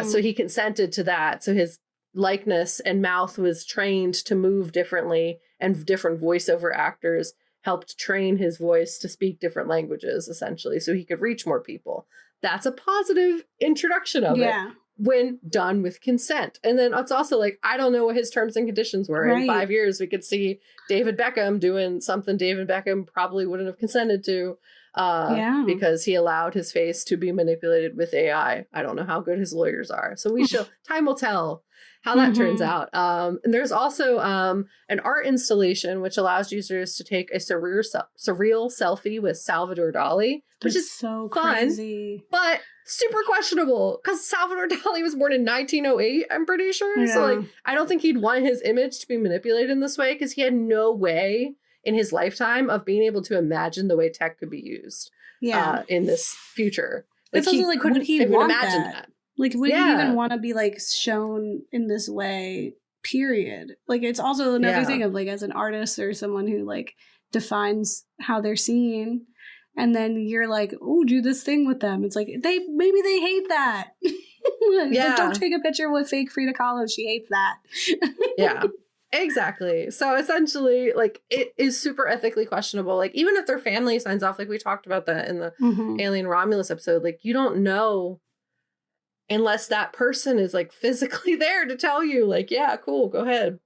So he consented to that. So his likeness and mouth was trained to move differently, and different voiceover actors helped train his voice to speak different languages, essentially, so he could reach more people. That's a positive introduction of it when done with consent. And then it's also like, I don't know what his terms and conditions were. In 5 years, we could see David Beckham doing something David Beckham probably wouldn't have consented to because he allowed his face to be manipulated with AI. I don't know how good his lawyers are. So time will tell how that turns out. And there's also an art installation which allows users to take a surreal selfie with Salvador Dali, which is so fun, crazy, but super questionable because Salvador Dali was born in 1908, I'm pretty sure. So like, I don't think he'd want his image to be manipulated in this way because he had no way in his lifetime of being able to imagine the way tech could be used in this future. Like, it's also like, would he want imagine that? Like, would he even want to be like shown in this way, period? Like, it's also another thing of like, as an artist or someone who like defines how they're seen, and then you're like, oh, do this thing with them. It's like, maybe they hate that. Like, don't take a picture with fake Frida Kahlo. She hates that. Exactly. So essentially, like, it is super ethically questionable. Like, even if their family signs off, like we talked about that in the Alien Romulus episode, like, you don't know unless that person is like physically there to tell you, like, yeah, cool, go ahead.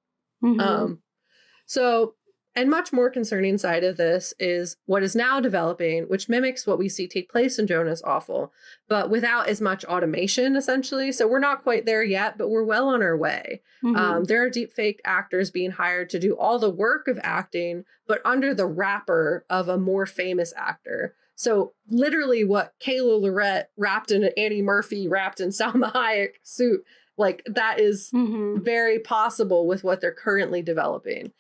So, and much more concerning side of this is what is now developing, which mimics what we see take place in Joan is Awful, but without as much automation, essentially. So we're not quite there yet, but we're well on our way. There are deepfake actors being hired to do all the work of acting, but under the wrapper of a more famous actor. So literally what Kayla Lorette wrapped in Annie Murphy, wrapped in Salma Hayek suit, like that is very possible with what they're currently developing.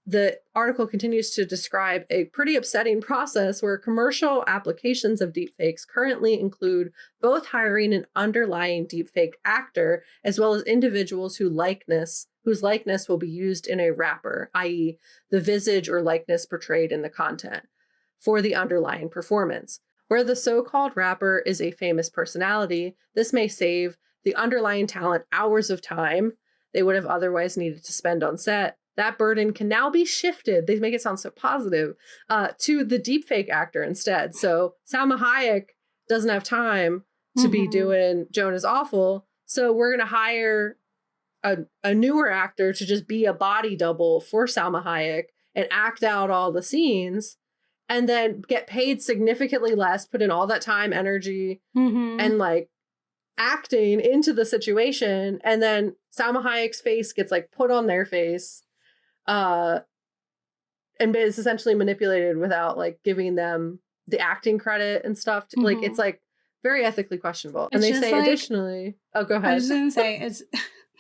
The article continues to describe a pretty upsetting process where commercial applications of deepfakes currently include both hiring an underlying deepfake actor as well as individuals whose likeness will be used in a wrapper, i.e. the visage or likeness portrayed in the content. for the underlying performance. Where the so-called rapper is a famous personality, this may save the underlying talent hours of time they would have otherwise needed to spend on set. That burden can now be shifted, they make it sound so positive, to the deepfake actor instead. So Salma Hayek doesn't have time to be doing Joan is awful, so we're going to hire a newer actor to just be a body double for Salma Hayek and act out all the scenes, and then get paid significantly less, put in all that time, energy, and like acting into the situation. And then Salma Hayek's face gets like put on their face, and is essentially manipulated without like giving them the acting credit and stuff. Like, it's like very ethically questionable. And they say, like, additionally, oh, go ahead. I was just gonna say, it's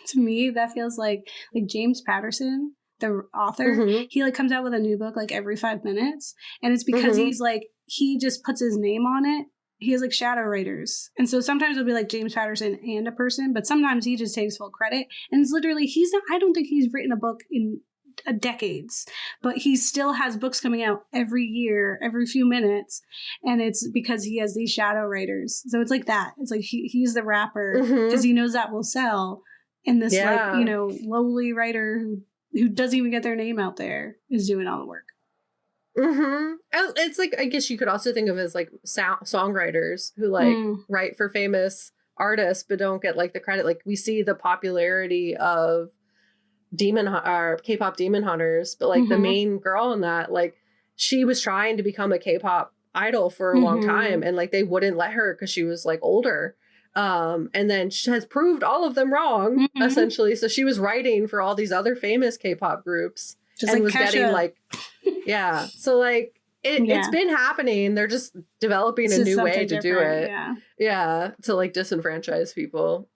to me that feels like James Patterson, the author, he like comes out with a new book like every 5 minutes, and it's because he's like, he just puts his name on it. He has like shadow writers, and so sometimes it'll be like James Patterson and a person, but sometimes he just takes full credit. And it's literally, he's not, I don't think he's written a book in decades, but he still has books coming out every year, every few minutes, and it's because he has these shadow writers. So it's like that. It's like he's the rapper because he knows that will sell, and this like, you know, lowly writer who doesn't even get their name out there is doing all the work. It's like, I guess you could also think of it as like songwriters who like write for famous artists but don't get like the credit. Like, we see the popularity of K-pop Demon Hunters, but like the main girl in that, like, she was trying to become a K-pop idol for a long time, and like they wouldn't let her because she was like older, and then she has proved all of them wrong, essentially. So she was writing for all these other famous K-pop groups, just and like was Kesha. Getting like so like it's been happening. They're just developing a new way to do it, to like disenfranchise people.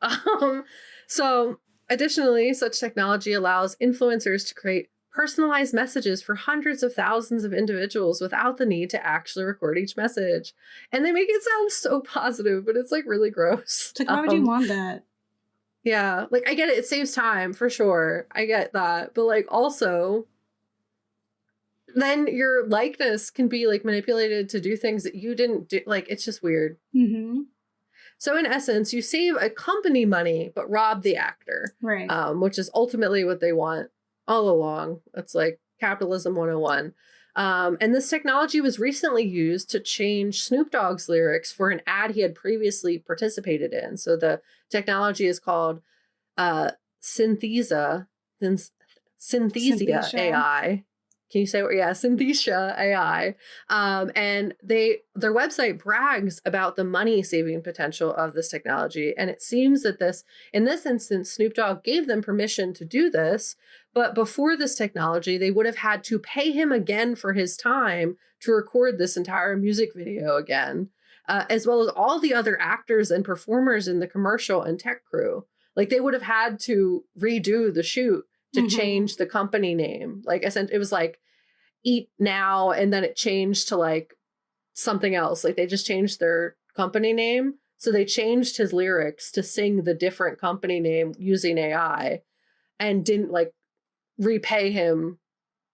So additionally, such technology allows influencers to create personalized messages for hundreds of thousands of individuals without the need to actually record each message. And they make it sound so positive, but it's like really gross. It's like, why would you want that? Yeah, like, I get it. It saves time for sure. I get that. But like, also, then your likeness can be like manipulated to do things that you didn't do. Like, it's just weird. So in essence, you save a company money, but rob the actor. Right. Which is ultimately what they want all along. It's like capitalism 101. And this technology was recently used to change Snoop Dogg's lyrics for an ad he had previously participated in. So the technology is called Synthesia AI. Can you say what? Yeah, Synthesia AI. And their website brags about the money saving potential of this technology. And it seems that in this instance, Snoop Dogg gave them permission to do this. But before this technology, they would have had to pay him again for his time to record this entire music video again, as well as all the other actors and performers in the commercial and tech crew. Like, they would have had to redo the shoot to change the company name. Like, it was like Eat Now, and then it changed to like something else. Like, they just changed their company name. So they changed his lyrics to sing the different company name using AI, and didn't like repay him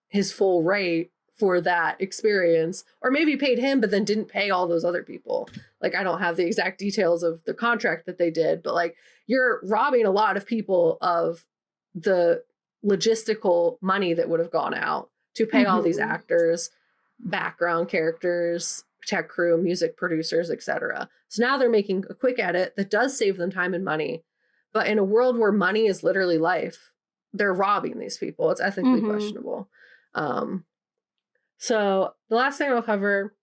his full rate for that experience, or maybe paid him but then didn't pay all those other people. Like, I don't have the exact details of the contract that they did, but like, you're robbing a lot of people of the logistical money that would have gone out to pay all these actors, background characters, tech crew, music producers, etc. So now they're making a quick edit that does save them time and money, but in a world where money is literally life, they're robbing these people. It's ethically questionable. So the last thing I'll cover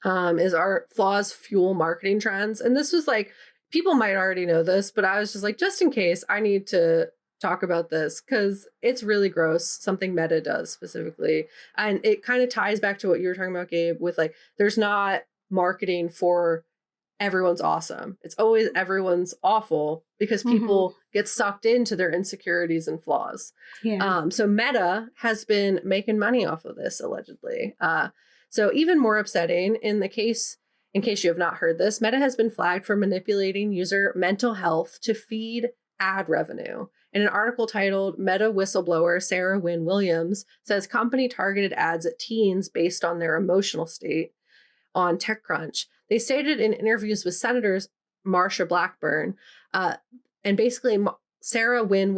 is our flaws fuel marketing trends. And this was like, people might already know this, but I was just like, just in case, I need to talk about this because it's really gross, something Meta does specifically. And it kind of ties back to what you were talking about, Gabe, with like, there's not marketing for everyone's awesome. It's always everyone's awful because people get sucked into their insecurities and flaws. So Meta has been making money off of this, allegedly. So even more upsetting, in case you have not heard this, Meta has been flagged for manipulating user mental health to feed ad revenue. In an article titled Meta Whistleblower Sarah Wynne Williams says company targeted ads at teens based on their emotional state on TechCrunch. They stated in interviews with Senators Marsha Blackburn, and basically Sarah Wynne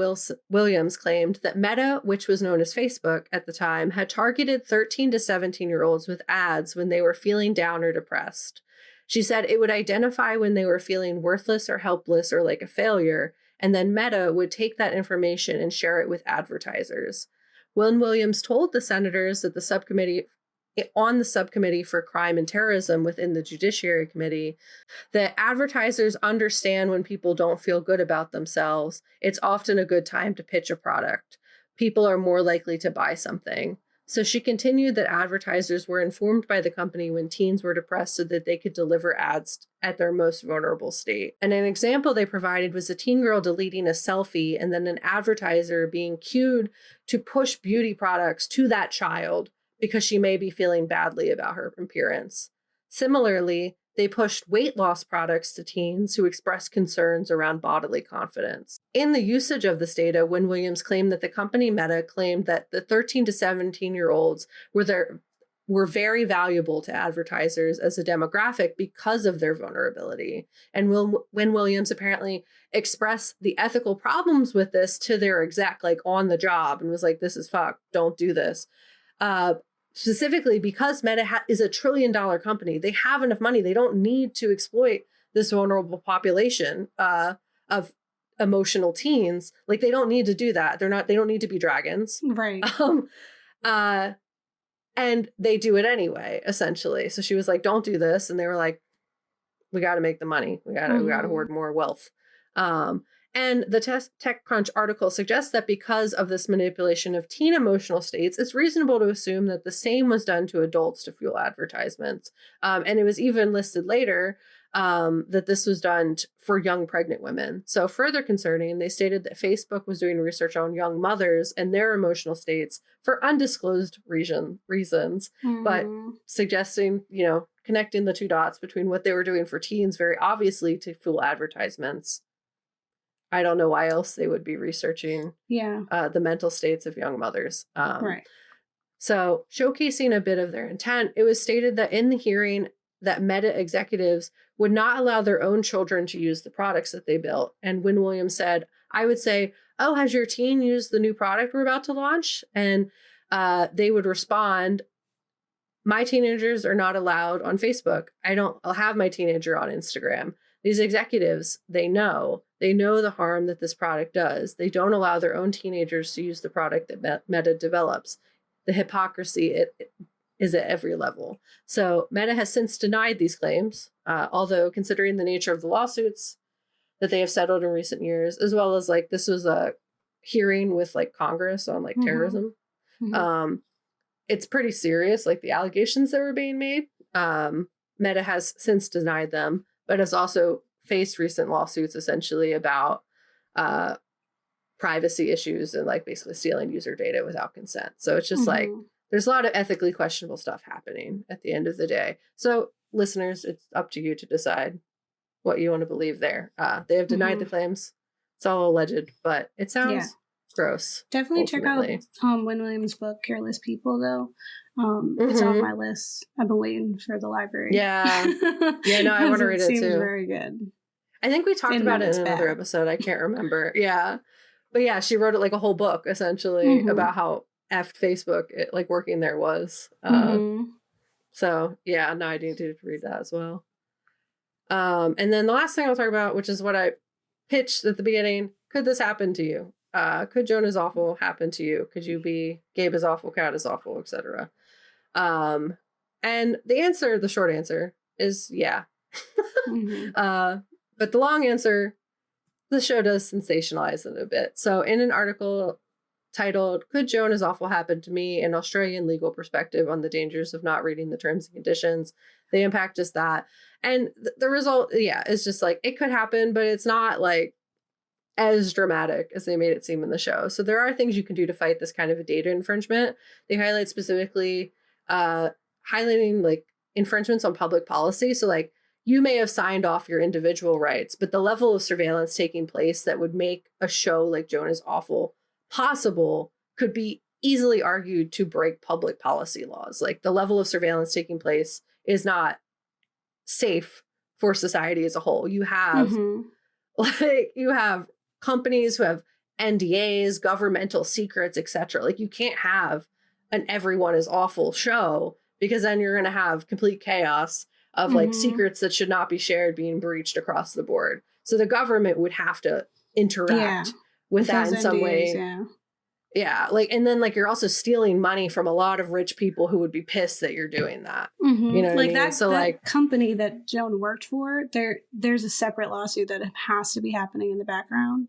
Williams claimed that Meta, which was known as Facebook at the time, had targeted 13 to 17-year-olds with ads when they were feeling down or depressed. She said it would identify when they were feeling worthless or helpless or like a failure, and then Meta would take that information and share it with advertisers. Wynne Williams told the senators that the subcommittee for crime and terrorism within the Judiciary Committee that advertisers understand when people don't feel good about themselves. It's often a good time to pitch a product. People are more likely to buy something. So she continued that advertisers were informed by the company when teens were depressed so that they could deliver ads at their most vulnerable state. And an example they provided was a teen girl deleting a selfie and then an advertiser being cued to push beauty products to that child because she may be feeling badly about her appearance. Similarly, they pushed weight loss products to teens who expressed concerns around bodily confidence. In the usage of this data, Wynne Williams claimed that the company Meta claimed that the 13 to 17-year-olds were very valuable to advertisers as a demographic because of their vulnerability. And Wynne Williams apparently expressed the ethical problems with this to their exec, like on the job, and was like, this is fucked, don't do this. Specifically because Meta is a $1 trillion company. They have enough money. They don't need to exploit this vulnerable population of emotional teens. Like, they don't need to do that. They don't need to be dragons. Right. And they do it anyway, essentially. So she was like, don't do this. And they were like, we got to make the money. We got to hoard more wealth. And the TechCrunch article suggests that because of this manipulation of teen emotional states, it's reasonable to assume that the same was done to adults to fuel advertisements. And it was even listed later that this was done for young pregnant women. So further concerning, they stated that Facebook was doing research on young mothers and their emotional states for undisclosed reasons, but suggesting, connecting the two dots between what they were doing for teens very obviously to fuel advertisements. I don't know why else they would be researching the mental states of young mothers. Right. So showcasing a bit of their intent, it was stated that in the hearing that Meta executives would not allow their own children to use the products that they built. And Wynne Williams said, I would say, oh, has your teen used the new product we're about to launch? And they would respond, my teenagers are not allowed on Facebook. I'll have my teenager on Instagram. These executives, they know the harm that this product does. They don't allow their own teenagers to use the product that Meta develops. The hypocrisy is at every level. So Meta has since denied these claims, although considering the nature of the lawsuits that they have settled in recent years, as well as like this was a hearing with like Congress on like terrorism. It's pretty serious, like the allegations that were being made. Meta has since denied them, but has also faced recent lawsuits essentially about privacy issues and like basically stealing user data without consent. So it's just like, there's a lot of ethically questionable stuff happening at the end of the day. So listeners, it's up to you to decide what you want to believe there. They have denied the claims. It's all alleged, but it sounds gross. Definitely ultimately. Check out Wynne Williams' book, Careless People, though. It's on my list. I've been waiting for the library. Yeah. No, I want to read it too. Seems very good. I think we talked about it in another episode. I can't remember. Yeah. But yeah, she wrote it like a whole book, essentially, about how effed Facebook, like working there was. So yeah, no, I need to read that as well. And then the last thing I'll talk about, which is what I pitched at the beginning, could this happen to you? Could Joan is awful happen to you? Could you be Gabe is awful, Cat is awful, etc.? And the short answer is yeah. But the long answer, the show does sensationalize it a bit. So in an article titled, Could Joan is Awful Happen to Me? An Australian Legal Perspective on the Dangers of Not Reading the Terms and Conditions, they unpack just that. And the result, is just like, it could happen, but it's not like as dramatic as they made it seem in the show. So there are things you can do to fight this kind of a data infringement. They highlight specifically highlighting like infringements on public policy. So like you may have signed off your individual rights, but the level of surveillance taking place that would make a show like Joan is Awful possible could be easily argued to break public policy laws. Like, the level of surveillance taking place is not safe for society as a whole. You have companies who have NDAs, governmental secrets, etc. Like, you can't have an Everyone is Awful show, because then you're going to have complete chaos of like secrets that should not be shared being breached across the board. So the government would have to interact with that in some way. Yeah. Like, and then like, you're also stealing money from a lot of rich people who would be pissed that you're doing that. You know what I mean? That, so that like, company that Joan worked for, there's a separate lawsuit that has to be happening in the background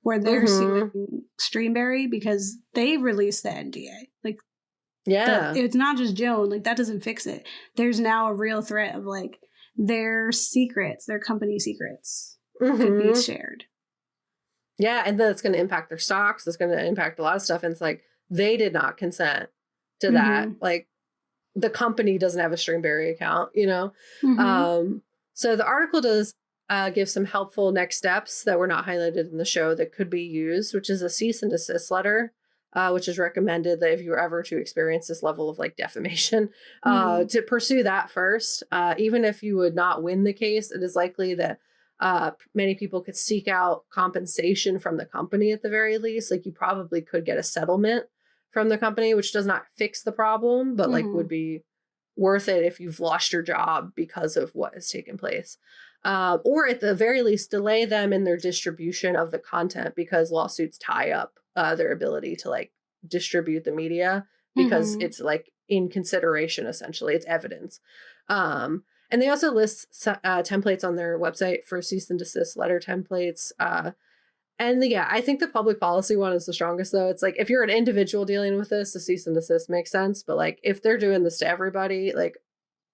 where they're suing Streamberry because they released the NDA. Like, it's not just Joan. Like, that doesn't fix it. There's now a real threat of like their secrets, their company secrets could be shared. Yeah, and then it's going to impact their stocks. It's going to impact a lot of stuff. And it's like, they did not consent to that. Like, the company doesn't have a Streamberry account, you know? So the article does give some helpful next steps that were not highlighted in the show that could be used, which is a cease and desist letter, which is recommended that if you were ever to experience this level of like defamation, to pursue that first. Even if you would not win the case, it is likely that many people could seek out compensation from the company at the very least. Like, you probably could get a settlement from the company, which does not fix the problem, but like would be worth it if you've lost your job because of what has taken place. Or at the very least, delay them in their distribution of the content, because lawsuits tie up their ability to like distribute the media, because it's like in consideration, essentially, it's evidence. And they also list templates on their website for cease and desist letter templates. I think the public policy one is the strongest, though. It's like, if you're an individual dealing with this, the cease and desist makes sense. But like, if they're doing this to everybody, like,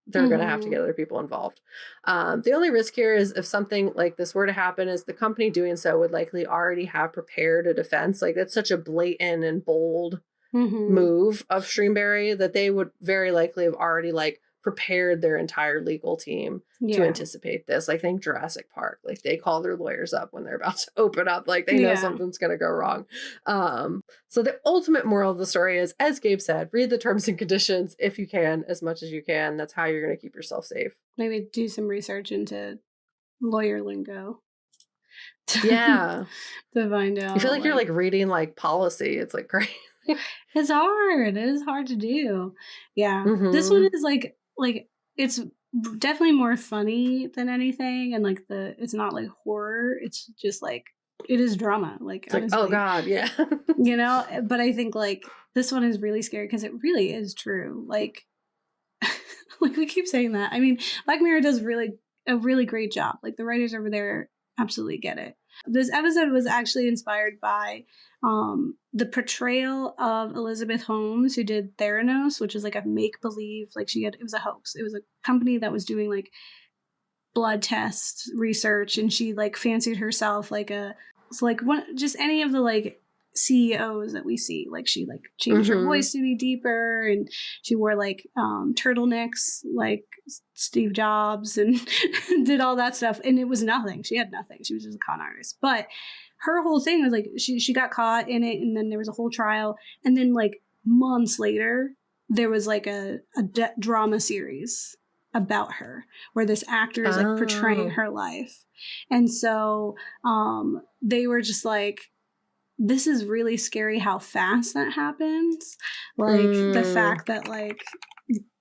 they're going to have to get other people involved. The only risk here is if something like this were to happen, is the company doing so would likely already have prepared a defense. Like, that's such a blatant and bold move of Streamberry that they would very likely have already like prepared their entire legal team to anticipate this. Like, think Jurassic Park. Like, they call their lawyers up when they're about to open up. Like, they know something's going to go wrong. So the ultimate moral of the story is, as Gabe said, read the terms and conditions if you can, as much as you can. That's how you're going to keep yourself safe. Maybe do some research into lawyer lingo. Yeah. To find out. I feel like you're like reading like policy. It's like great. It's hard. It is hard to do. Yeah. This one is like it's definitely more funny than anything, and like it's not like horror. It's just like, it is drama. Like, it's honestly, like, oh god, yeah. You know, but I think like this one is really scary because it really is true. Like, like we keep saying that. I mean, Black Mirror does a really great job. Like, the writers over there absolutely get it. This episode was actually inspired by the portrayal of Elizabeth Holmes, who did Theranos, which is like a make-believe, like it was a hoax. It was a company that was doing like blood test research, and she like fancied herself like just any of the like CEOs that we see. Like, she like changed her voice to be deeper, and she wore like turtlenecks like Steve Jobs, and did all that stuff, and it was nothing. She had nothing. She was just a con artist. But her whole thing was like, she got caught in it, and then there was a whole trial, and then like months later there was like a drama series about her where this actor is like portraying her life. And so they were just like, this is really scary how fast that happens. Like, the fact that like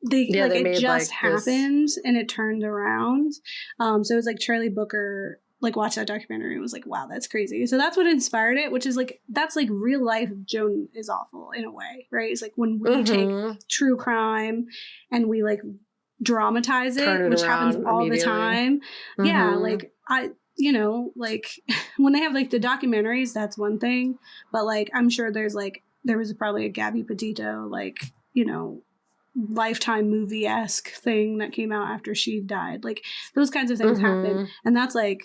it just happened and it turned around. So it was like Charlie Booker like watched that documentary and was like, wow, that's crazy. So that's what inspired it, which is like, that's like real life Joan is Awful in a way, right? It's like when we take true crime and we like dramatize it, which happens all the time. Yeah, like you know, like when they have like the documentaries, that's one thing, but like I'm sure there was probably a Gabby Petito, like, you know, Lifetime movie-esque thing that came out after she died. Like, those kinds of things happen, and that's like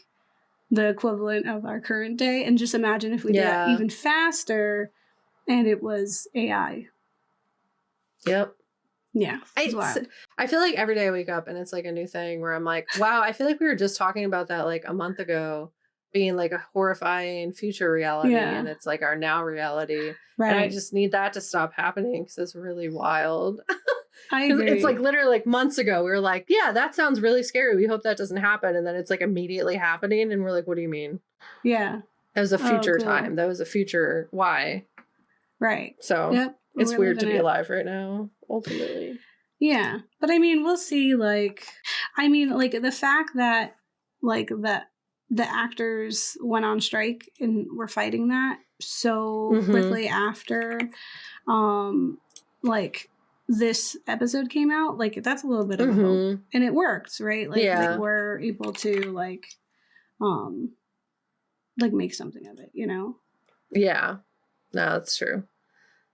the equivalent of our current day. And just imagine if we did that even faster and it was AI. Yep. Yeah. It's wild. I feel like every day I wake up and it's like a new thing where I'm like, wow, I feel like we were just talking about that like a month ago being like a horrifying future reality, and it's like our now reality. Right. And I just need that to stop happening because it's really wild. I agree. It's like literally like months ago we were like, yeah, that sounds really scary. We hope that doesn't happen. And then it's like immediately happening. And we're like, what do you mean? Yeah. That was a future time. That was a future why. Right. So it's weird to be alive right now, ultimately. Yeah. But I mean, we'll see. Like, I mean, like the fact that like the actors went on strike and were fighting that so quickly after like this episode came out, like that's a little bit of a hope. And it worked, right? Like, like we're able to like make something of it, you know? Yeah. No, that's true.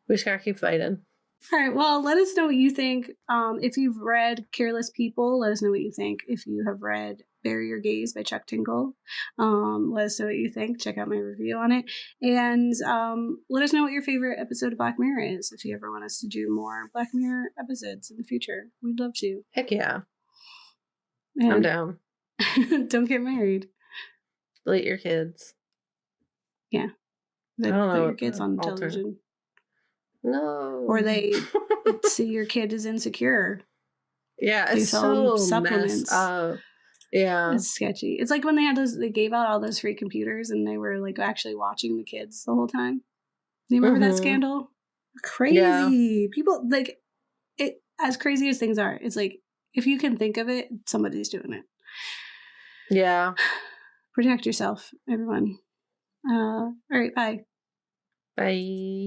We just gotta keep fighting. All right. Well, let us know what you think. If you've read Careless People, let us know what you think. If you have read Bury Your Gaze by Chuck Tingle, let us know what you think. Check out my review on it. And let us know what your favorite episode of Black Mirror is. If you ever want us to do more Black Mirror episodes in the future, we'd love to. Heck yeah. And I'm down. Don't get married. Delete your kids. Yeah. Put your kids on television. No. Or they see your kid is insecure. Yeah, it's so supplements. Yeah. It's sketchy. It's like when they gave out all those free computers and they were like actually watching the kids the whole time. Do you remember that scandal? Crazy. Yeah. People like it, as crazy as things are. It's like if you can think of it, somebody's doing it. Yeah. Protect yourself, everyone. All right, bye. Bye.